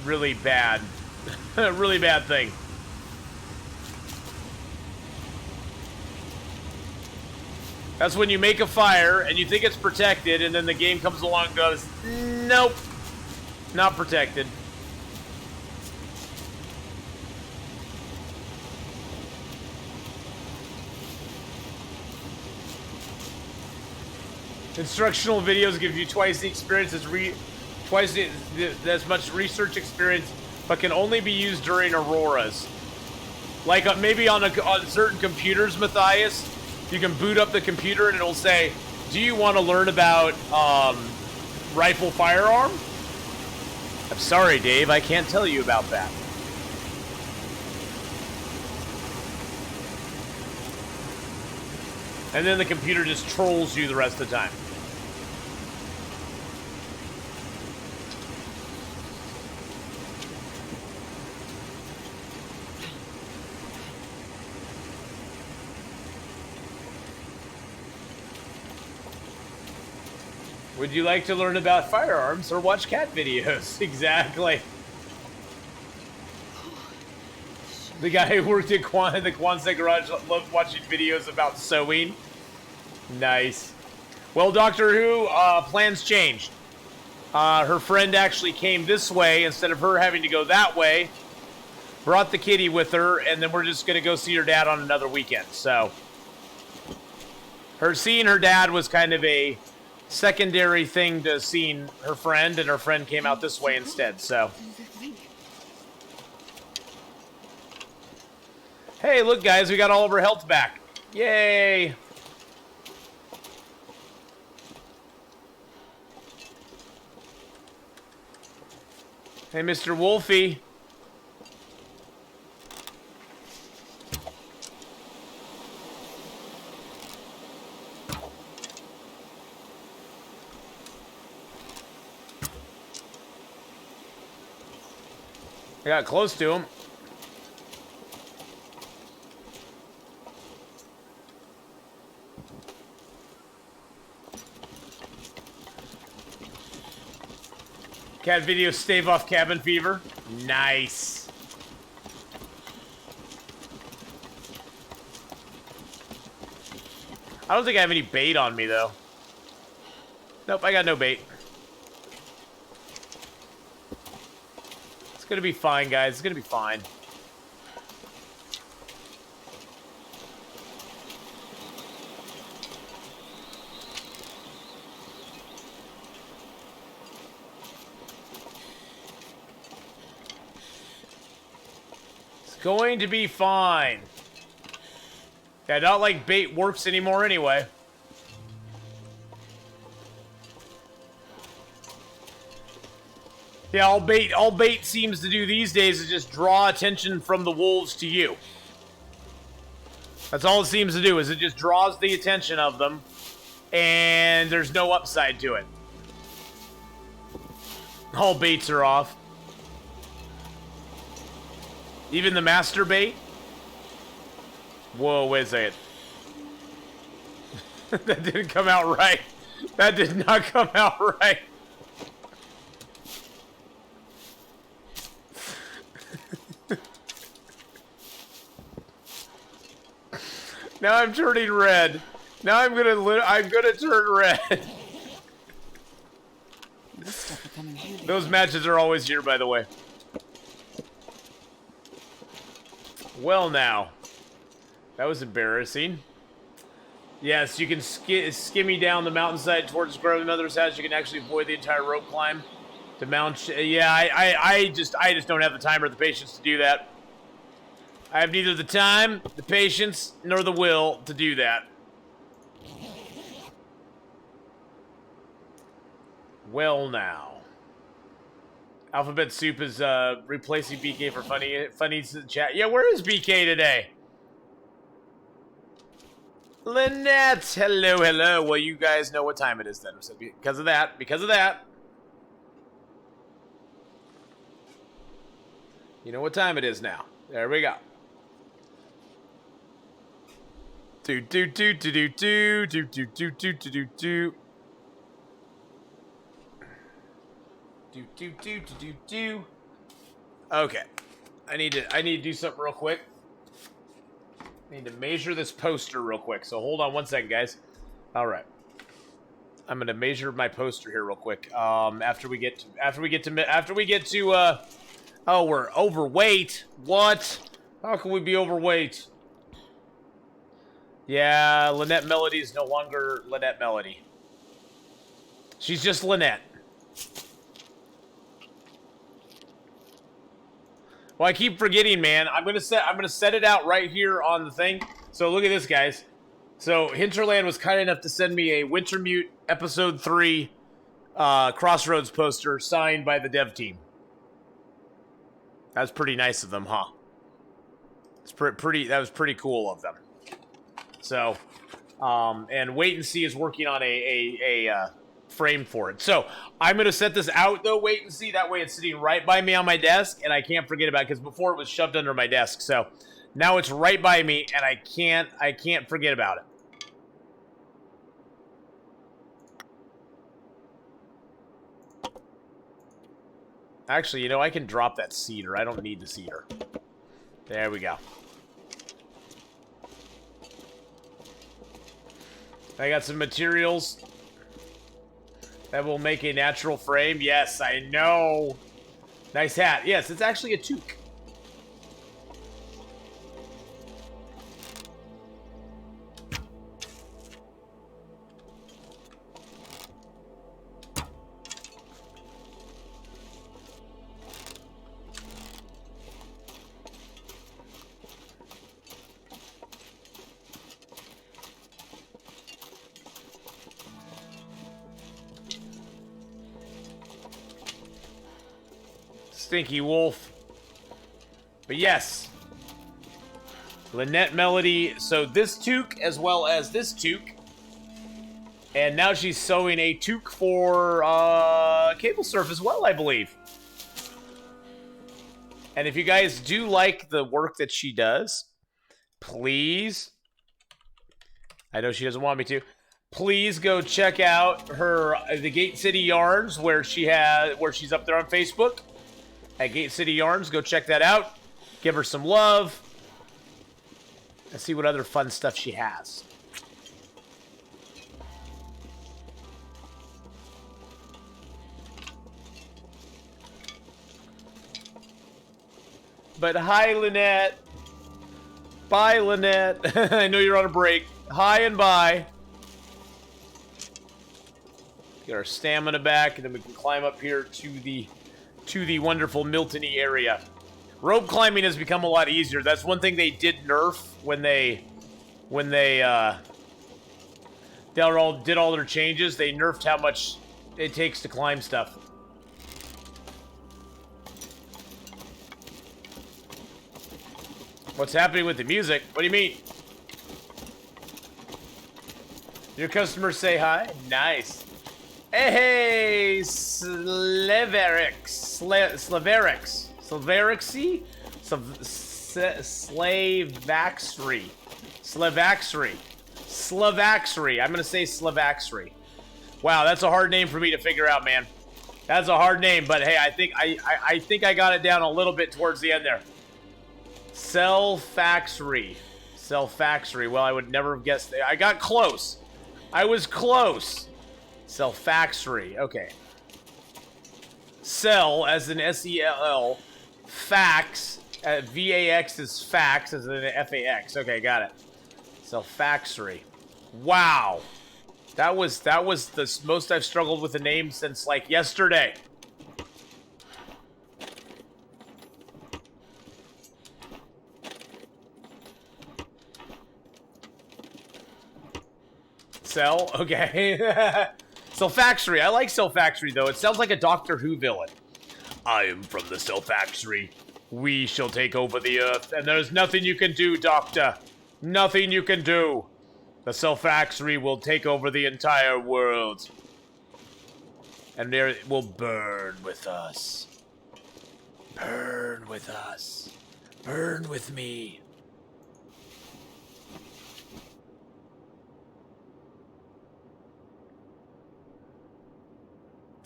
S1: really bad really bad thing. That's when you make a fire and you think it's protected, and then the game comes along and goes, nope, not protected. Instructional videos give you twice the experience as as much research experience, but can only be used during auroras. Like maybe on certain computers, Matthias, you can boot up the computer and it'll say, "Do you want to learn about rifle firearm?" I'm sorry, Dave, I can't tell you about that. And then the computer just trolls you the rest of the time. Would you like to learn about firearms or watch cat videos? Exactly. The guy who worked at the Quonset Garage loved watching videos about sewing. Nice. Well, Doctor Who, plans changed. Her friend actually came this way instead of her having to go that way. Brought the kitty with her, and then we're just going to go see her dad on another weekend. So, seeing her dad was kind of a secondary thing to seeing her friend, and her friend came out this way instead, so. Hey, look, guys, we got all of our health back. Yay! Hey, Mr. Wolfie. I got close to him. Cat video stave off cabin fever. Nice. I don't think I have any bait on me, though. Nope, I got no bait. It's gonna be fine, guys. It's gonna be fine. Going to be fine. Yeah, not like bait works anymore anyway. Yeah, all bait seems to do these days is just draw attention from the wolves to you. That's all it seems to do, is it just draws the attention of them, and there's no upside to it. All baits are off. Even the master bait? Whoa, wait a second. That didn't come out right. That did not come out right. Now I'm turning red. Now I'm gonna turn red.
S3: This stuff will come in handy.
S1: Those matches are always here, by the way. Well, now. That was embarrassing. Yes, you can skimmy down the mountainside towards grandmother's house. You can actually avoid the entire rope climb to Mount. Yeah, I just don't have the time or the patience to do that. I have neither the time, the patience, nor the will to do that. Well, now. Alphabet Soup is replacing BK for funnies in the chat. Yeah, where is BK today? Lynette, hello, hello. Well, you guys know what time it is then. So because of that. You know what time it is now. There we go. Do. Okay. I need to do something real quick. I need to measure this poster real quick. So hold on one second, guys. All right. I'm gonna measure my poster here real quick. After we get to oh, we're overweight. What? How can we be overweight? Yeah, Lynette Melody is no longer Lynette Melody. She's just Lynette. Well, I keep forgetting, man. I'm gonna set it out right here on the thing. So look at this, guys. So Hinterland was kind enough to send me a Wintermute Episode 3 Crossroads poster signed by the dev team. That's pretty nice of them, huh? It's pretty. That was pretty cool of them. So, and Wait and See is working on a frame for it. So I'm going to set this out, though, Wait and See. That way it's sitting right by me on my desk, and I can't forget about it, because before it was shoved under my desk. So now it's right by me, and I can't forget about it. Actually, you know, I can drop that cedar. I don't need the cedar. There we go. I got some materials that will make a natural frame. Yes, I know. Nice hat. Yes, it's actually a toque. Stinky Wolf. But yes, Lynette Melody. So this toque as well as this toque. And now she's sewing a toque for Cable Surf as well, I believe. And if you guys do like the work that she does, please, I know she doesn't want me to, please go check out her the Gate City Yarns where she's up there on Facebook. At Gate City Yarns, go check that out. Give her some love. And see what other fun stuff she has. But hi, Lynette. Bye, Lynette. I know you're on a break. Hi and bye. Get our stamina back, and then we can climb up here to the wonderful Milton-y area. Rope climbing has become a lot easier. That's one thing they did nerf when they did all their changes. They nerfed how much it takes to climb stuff. What's happening with the music? What do you mean? Your customers say hi? Nice. Hey, Slaverix. Slaverixy? Slavaxry. I'm gonna say Slavaxry. Wow, that's a hard name for me to figure out, man. That's a hard name, but hey, I think I got it down a little bit towards the end there. Selfaxry. Well, I would never have guessed. I got close. I was close. Selfaxry. Okay. Cell as in S-E-L-L. Fax. V-A-X is fax as in F-A-X. Okay, got it. Selfaxry. Wow. That was the most I've struggled with a name since like yesterday. Cell? Okay. Selfaxry. I like Selfaxry, though. It sounds like a Doctor Who villain. I am from the Selfaxry. We shall take over the Earth, and there's nothing you can do, Doctor. Nothing you can do. The Selfaxry will take over the entire world. And there it will burn with us. Burn with us. Burn with me.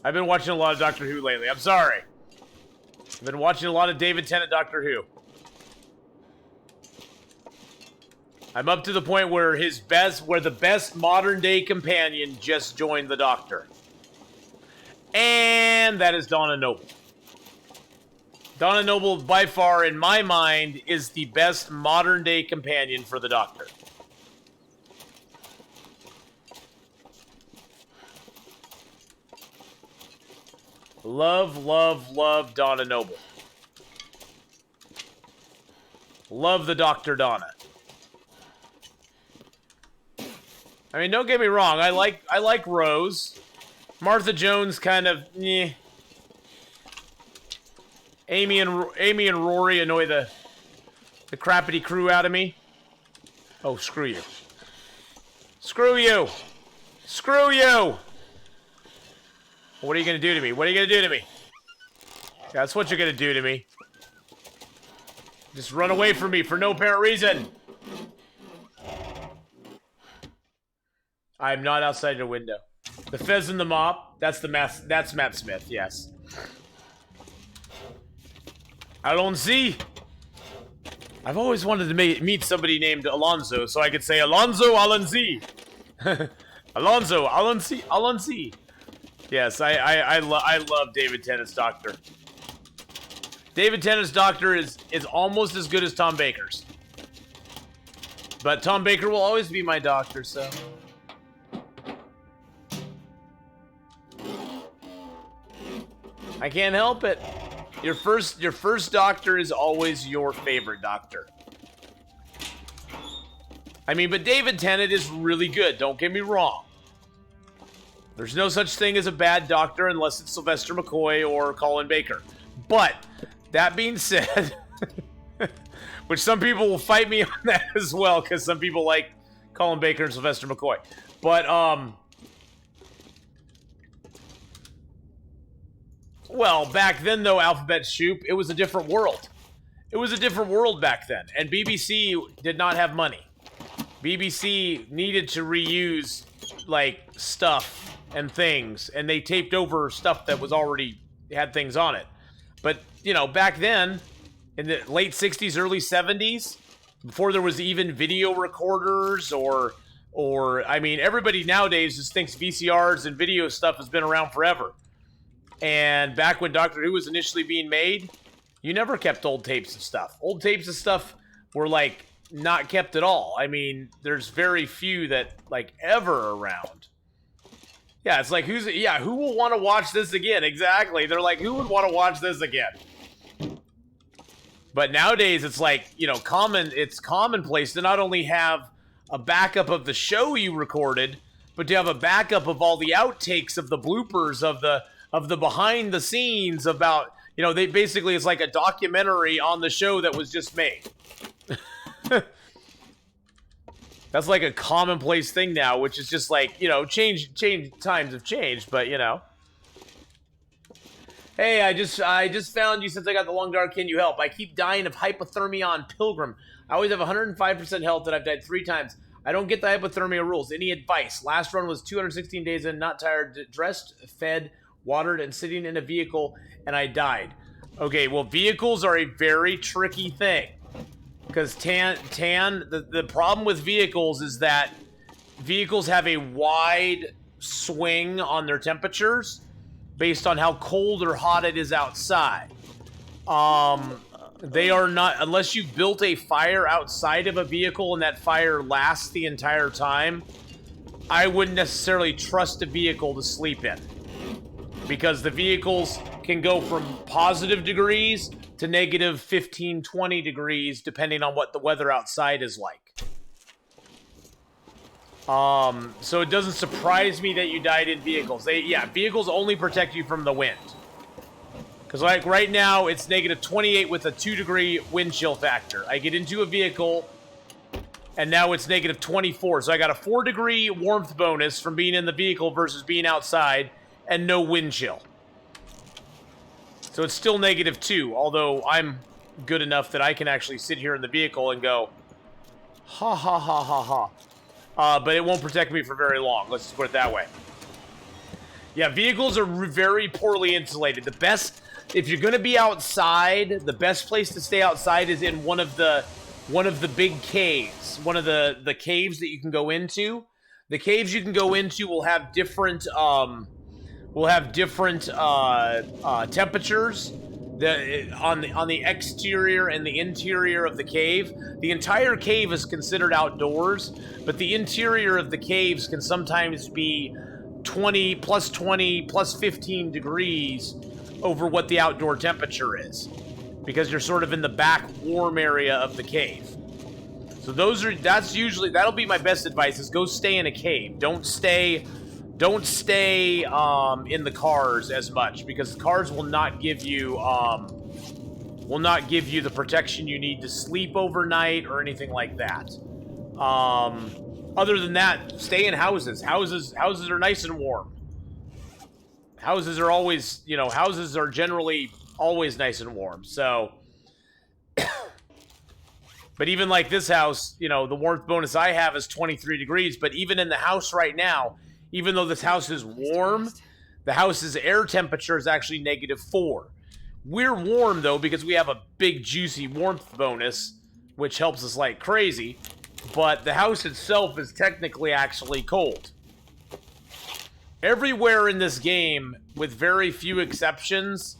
S1: I've been watching a lot of Doctor Who lately. I'm sorry. I've been watching a lot of David Tennant Doctor Who. I'm up to the point where the best modern day companion just joined the Doctor. And that is Donna Noble. Donna Noble, by far, in my mind, is the best modern day companion for the Doctor. Love, love, love Donna Noble. Love the Dr. Donna. I mean, don't get me wrong. I like Rose. Martha Jones kind of eh. Amy and Rory annoy the crappity crew out of me. Oh, screw you. Screw you. Screw you. What are you going to do to me? What are you going to do to me? That's what you're going to do to me. Just run away from me for no apparent reason. I'm not outside your window. The Fez and the Mop. That's Matt Smith, yes. Alonzi. I've always wanted to meet somebody named Alonzo, so I could say Alonzo Alonzi. Alonzo Alonzi. Yes, I love David Tennant's Doctor. David Tennant's Doctor is almost as good as Tom Baker's. But Tom Baker will always be my doctor, so. I can't help it. Your first doctor is always your favorite doctor. I mean, but David Tennant is really good, don't get me wrong. There's no such thing as a bad doctor unless it's Sylvester McCoy or Colin Baker. But, that being said, which some people will fight me on that as well, because some people like Colin Baker and Sylvester McCoy. But, well, back then, though, Alphabet Soup, it was a different world. It was a different world back then, and BBC did not have money. BBC needed to reuse, like, stuff and things, and they taped over stuff that was already had things on it. But, you know, back then, in the late 60s, early 70s, before there was even video recorders or I mean, everybody nowadays just thinks VCRs and video stuff has been around forever. And back when Doctor Who was initially being made, you never kept old tapes of stuff. Old tapes of stuff were, like, not kept at all. I mean, there's very few that, like, ever around. Yeah, it's like, who will want to watch this again? Exactly. They're like, who would want to watch this again? But nowadays, it's like, you know, it's commonplace to not only have a backup of the show you recorded, but to have a backup of all the outtakes, of the bloopers, of the behind the scenes about, you know, they basically, it's like a documentary on the show that was just made. That's like a commonplace thing now, which is just like, you know, change times have changed, but you know. Hey, I just found you since I got the long dark. Can you help? I keep dying of hypothermia on Pilgrim. I always have 105% health and I've died 3 times. I don't get the hypothermia rules. Any advice? Last run was 216 days in, not tired, dressed, fed, watered, and sitting in a vehicle, and I died. Okay, well, vehicles are a very tricky thing. Because the problem with vehicles is that vehicles have a wide swing on their temperatures based on how cold or hot it is outside. They are not, unless you've built a fire outside of a vehicle and that fire lasts the entire time, I wouldn't necessarily trust a vehicle to sleep in. Because the vehicles can go from positive degrees to negative 15, 20 degrees, depending on what the weather outside is like. So it doesn't surprise me that you died in vehicles. Vehicles only protect you from the wind. Because like right now, it's negative 28 with a 2-degree wind chill factor. I get into a vehicle, and now it's negative 24. So I got a 4-degree warmth bonus from being in the vehicle versus being outside, and no wind chill. So it's still negative 2, although I'm good enough that I can actually sit here in the vehicle and go, ha ha ha ha ha. But it won't protect me for very long. Let's just put it that way. Yeah, vehicles are very poorly insulated. The best, if you're going to be outside, the best place to stay outside is in one of the big caves. One of the caves that you can go into. The caves you can go into will have different temperatures on the exterior and the interior of the cave. The entire cave is considered outdoors, but the interior of the caves can sometimes be 20, plus 15 degrees over what the outdoor temperature is, because you're sort of in the back warm area of the cave. So that'll be my best advice, is go stay in a cave. Don't stay in the cars as much, because the cars will not give you the protection you need to sleep overnight or anything like that. Other than that, stay in houses. Houses are nice and warm. Houses are generally always nice and warm. So, but even like this house, you know, the warmth bonus I have is 23 degrees. But even in the house right now, even though this house is warm, the house's air temperature is actually negative 4. We're warm, though, because we have a big, juicy warmth bonus, which helps us like crazy. But the house itself is technically actually cold. Everywhere in this game, with very few exceptions,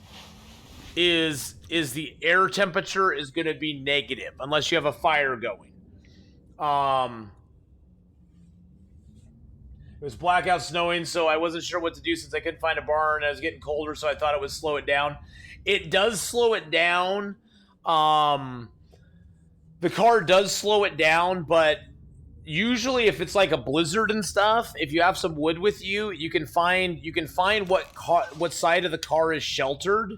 S1: is the air temperature is going to be negative, unless you have a fire going. It was blackout snowing, so I wasn't sure what to do since I couldn't find a barn and I was getting colder, so I thought it would slow it down. It does slow it down. The car does slow it down, but usually if it's like a blizzard and stuff, if you have some wood with you, you can find what side of the car is sheltered,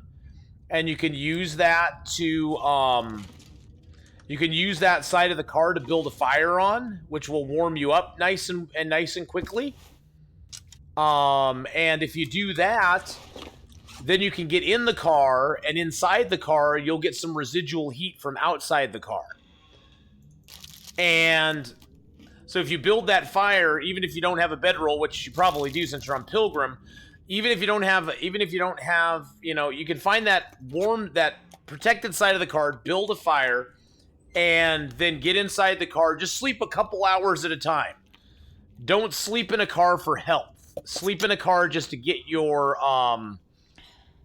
S1: and you can use that to you can use that side of the car to build a fire on, which will warm you up nice and quickly. And if you do that, then you can get in the car, and inside the car, you'll get some residual heat from outside the car. And so if you build that fire, even if you don't have a bedroll, which you probably do since you're on Pilgrim, even if you don't have, you know, you can find that protected side of the car, build a fire, and then get inside the car. Just sleep a couple hours at a time. Don't sleep in a car for health. Sleep in a car just to get your,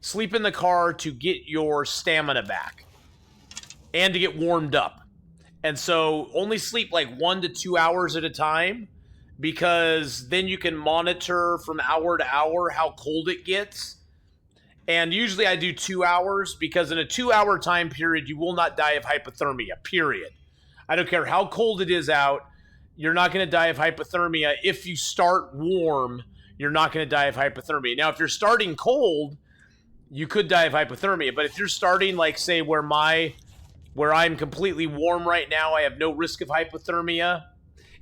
S1: sleep in the car to get your stamina back. And to get warmed up. And so only sleep like 1 to 2 hours at a time, because then you can monitor from hour to hour how cold it gets. And usually I do 2 hours because in a 2-hour time period, you will not die of hypothermia, period. I don't care how cold it is out. You're not going to die of hypothermia. If you start warm, you're not going to die of hypothermia. Now, if you're starting cold, you could die of hypothermia. But if you're starting, like, say, where I'm completely warm right now, I have no risk of hypothermia.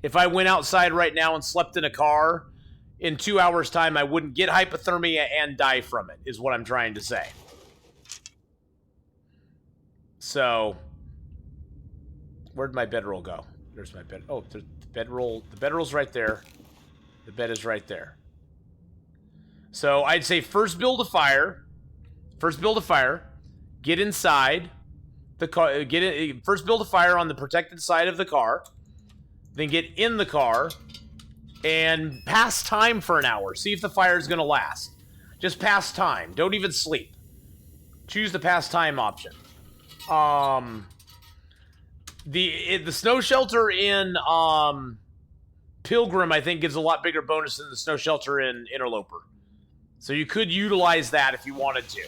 S1: If I went outside right now and slept in a car, in 2 hours' time, I wouldn't get hypothermia and die from it, is what I'm trying to say. So, where'd my bedroll go? There's my bed. Oh, the bedroll. The bedroll's right there. The bed is right there. So, I'd say first build a fire. First build a fire. Get inside the car. First build a fire on the protected side of the car. Then get in the car. And pass time for an hour. See if the fire is going to last. Just pass time. Don't even sleep. Choose the pass time option. The snow shelter in Pilgrim, I think, gives a lot bigger bonus than the snow shelter in Interloper. So you could utilize that if you wanted to.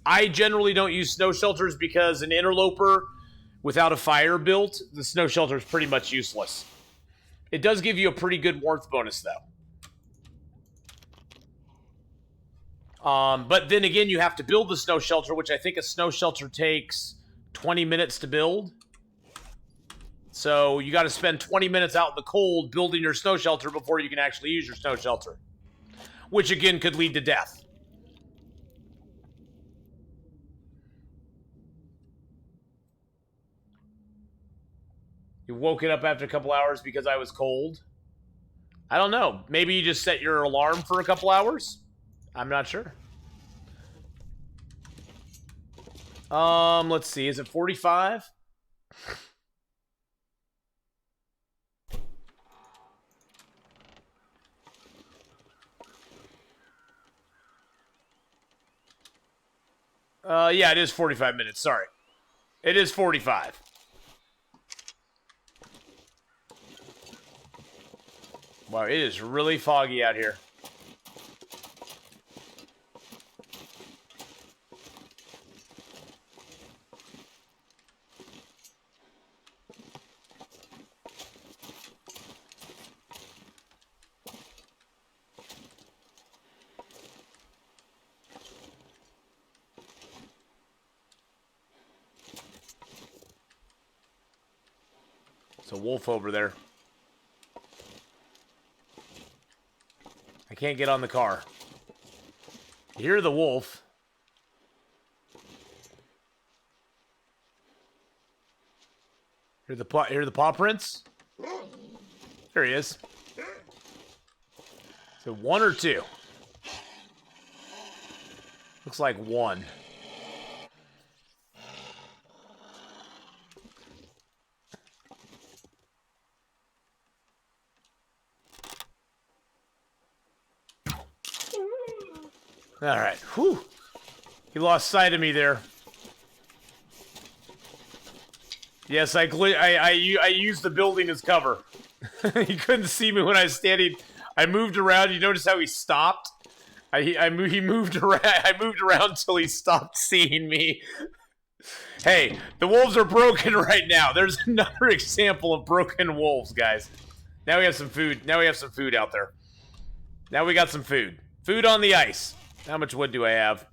S1: I generally don't use snow shelters because in Interloper, without a fire built, the snow shelter is pretty much useless. It does give you a pretty good warmth bonus, though. But then again, you have to build the snow shelter, which I think a snow shelter takes 20 minutes to build. So you got to spend 20 minutes out in the cold building your snow shelter before you can actually use your snow shelter. Which, again, could lead to death. You woke it up after a couple hours because I was cold? I don't know. Maybe you just set your alarm for a couple hours? I'm not sure. Let's see. Is it 45? Yeah, it is 45 minutes. Sorry. It is 45. Wow, it is really foggy out here. There's a wolf over there. I can't get on the car. You hear the wolf. Hear the paw prints? There he is. So 1 or 2? Looks like 1. All right. Whew. He lost sight of me there. Yes, I used the building as cover. He couldn't see me when I was standing. I moved around. You notice how he stopped? He moved around. I moved around until he stopped seeing me. Hey, the wolves are broken right now. There's another example of broken wolves, guys. Now we have some food. Now we have some food out there. Now we got some food. Food on the ice. How much wood do I have?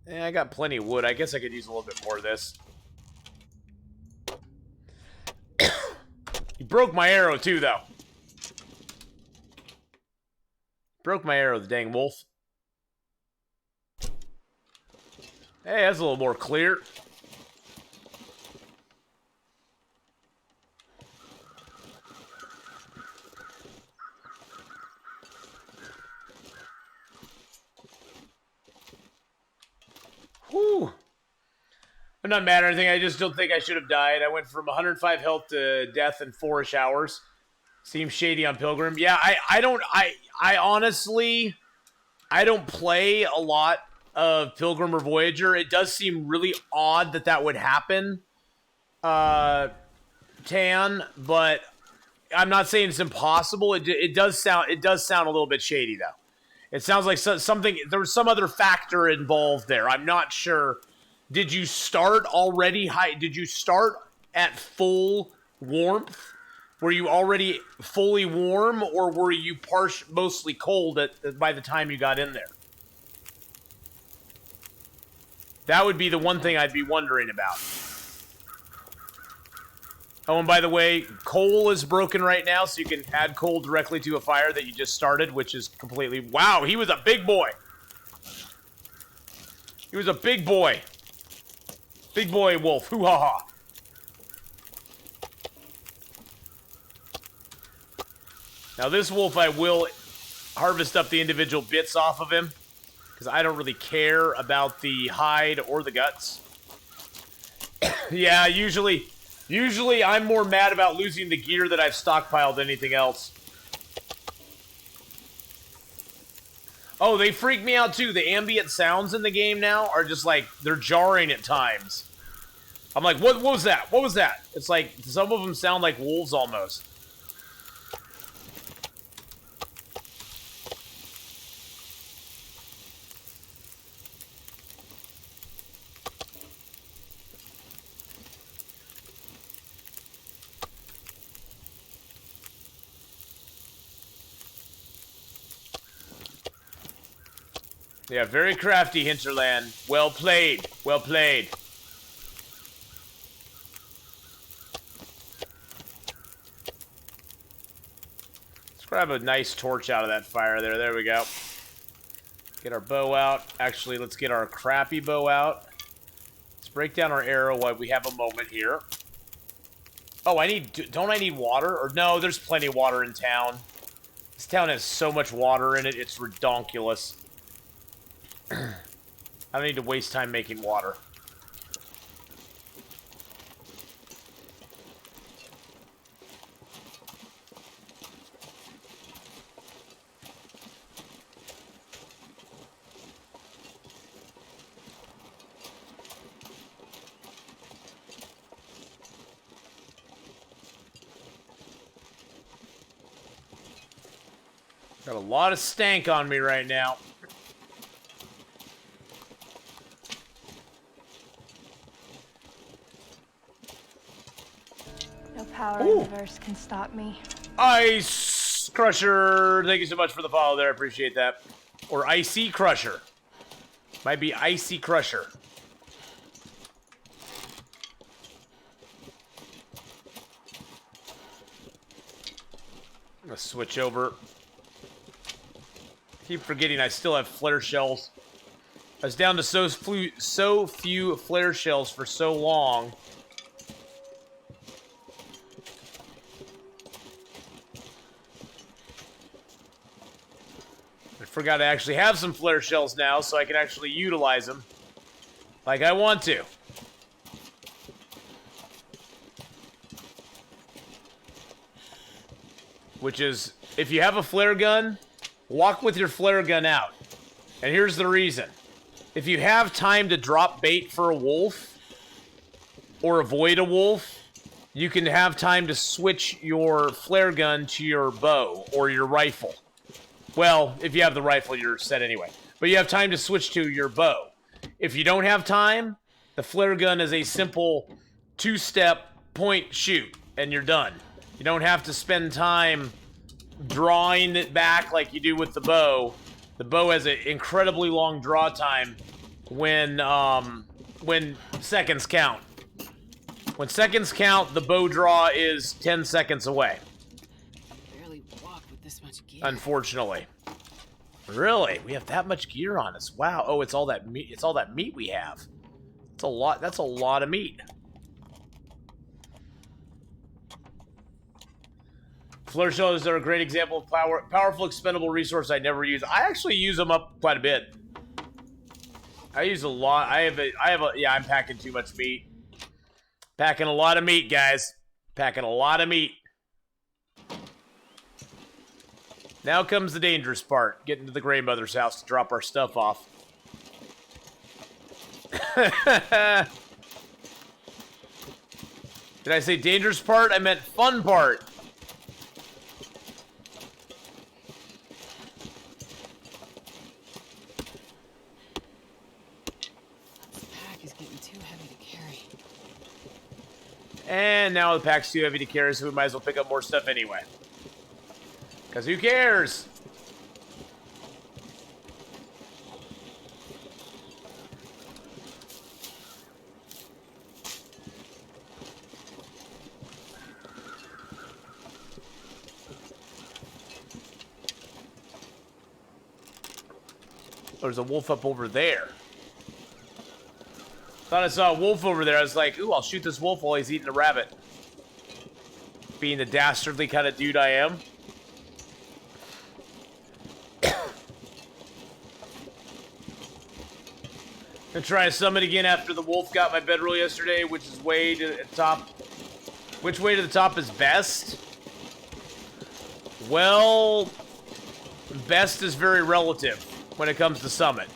S1: I got plenty of wood. I guess I could use a little bit more of this. He broke my arrow too, though. Broke my arrow, the dang wolf. Hey, that's a little more clear. Whew. I'm not mad or anything. I just don't think I should have died. I went from 105 health to death in 4-ish hours. Seems shady on Pilgrim. Yeah, I honestly, I don't play a lot of Pilgrim or Voyager. It does seem really odd that that would happen, Tan, but I'm not saying it's impossible. It does sound a little bit shady, though. It sounds like something. There was some other factor involved there. I'm not sure. Did you start already high? Did you start at full warmth? Were you already fully warm, or were you mostly cold by the time you got in there? That would be the one thing I'd be wondering about. Oh, and by the way, coal is broken right now, so you can add coal directly to a fire that you just started, which is completely... Wow, he was a big boy. He was a big boy. Big boy wolf. Hoo-ha-ha. Now, this wolf, I will harvest up the individual bits off of him, because I don't really care about the hide or the guts. Yeah, usually I'm more mad about losing the gear that I've stockpiled than anything else. Oh, they freak me out too. The ambient sounds in the game now are just like, they're jarring at times. I'm like, what was that? What was that? It's like, some of them sound like wolves almost. Yeah, very crafty, Hinterland. Well played. Well played. Let's grab a nice torch out of that fire there. There we go. Get our bow out. Actually, let's get our crappy bow out. Let's break down our arrow while we have a moment here. Oh, don't I need water? Or no, there's plenty of water in town. This town has so much water in it, it's redonkulous. I don't need to waste time making water. Got a lot of stank on me right now.
S6: No power in the verse can stop me.
S1: Ice Crusher! Thank you so much for the follow there. I appreciate that. Or Icy Crusher. Might be Icy Crusher. I'm gonna switch over. Keep forgetting I still have flare shells. I was down to so few flare shells for so long. I forgot I actually have some flare shells now, so I can actually utilize them like I want to. Which is, if you have a flare gun, walk with your flare gun out. And here's the reason. If you have time to drop bait for a wolf, or avoid a wolf, you can have time to switch your flare gun to your bow, or your rifle. Well, if you have the rifle, you're set anyway. But you have time to switch to your bow. If you don't have time, the flare gun is a simple two-step point shoot, and you're done. You don't have to spend time drawing it back like you do with the bow. The bow has an incredibly long draw time when seconds count. When seconds count, the bow draw is 10 seconds away.
S3: Barely walk with this much gear.
S1: Unfortunately. Really? We have that much gear on us. Wow. Oh, it's all that meat. It's all that meat we have. It's a lot. That's a lot of meat. Flare shells are a great example of powerful expendable resource I never use. I actually use them up quite a bit. I use a lot. Yeah, I'm packing too much meat. Packing a lot of meat, guys. Packing a lot of meat. Now comes the dangerous part. Getting to the Grey Mother's house to drop our stuff off. Did I say dangerous part? I meant fun part.
S3: is getting too heavy to carry.
S1: And now the pack's too heavy to carry, so we might as well pick up more stuff anyway. Because who cares? There's a wolf up over there. Thought I saw a wolf over there. I was like, ooh, I'll shoot this wolf while he's eating a rabbit. Being the dastardly kind of dude I am. Gonna try to summon again after the wolf got my bedroll yesterday, which is way to the top. Which way to the top is best? Well, best is very relative when it comes to summit.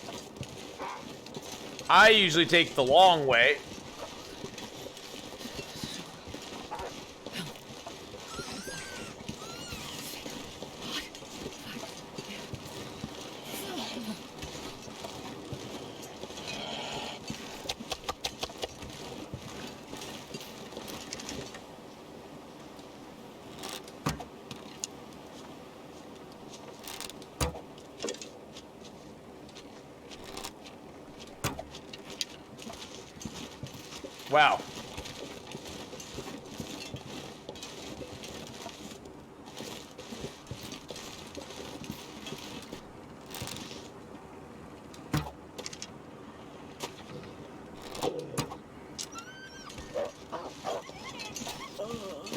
S1: I usually take the long way. Wow.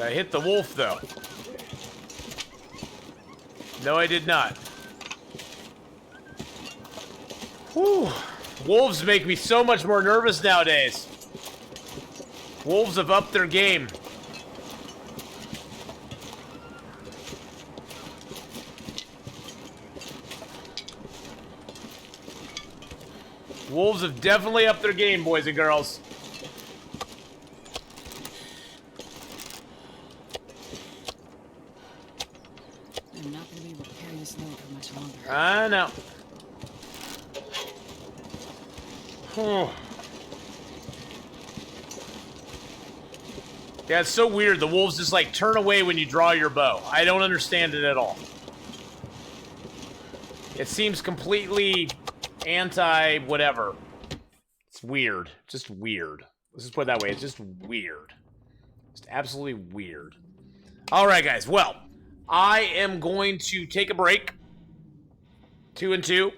S1: I hit the wolf, though. No, I did not. Whew. Wolves make me so much more nervous nowadays. Wolves have upped their game. Wolves have definitely upped their game, boys and girls.
S3: I'm not going to be repairing this load for much longer.
S1: I know. Whew. Yeah, it's so weird. The wolves just, like, turn away when you draw your bow. I don't understand it at all. It seems completely anti-whatever. It's weird. Just weird. Let's just put it that way. It's just weird. Just absolutely weird. All right, guys. Well, I am going to take a break. 2 and 2.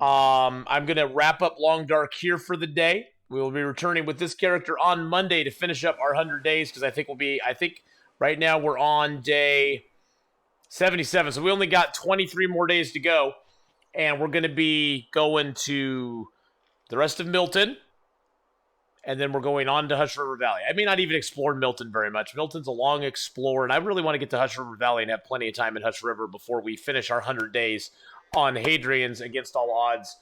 S1: I'm going to wrap up Long Dark here for the day. We will be returning with this character on Monday to finish up our 100 days, because I think right now we're on day 77, so we only got 23 more days to go, and we're going to be going to the rest of Milton, and then we're going on to Hush River Valley. I may not even explore Milton very much. Milton's a long explore, and I really want to get to Hush River Valley and have plenty of time in Hush River before we finish our 100 days on Hadrian's against all odds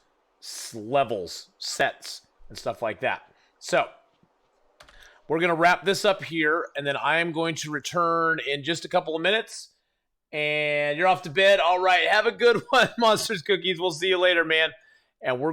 S1: levels, sets, and stuff like that. So, we're going to wrap this up here, and then I am going to return in just a couple of minutes. And you're off to bed. All right, have a good one, Monsters Cookies. We'll see you later, man. And we're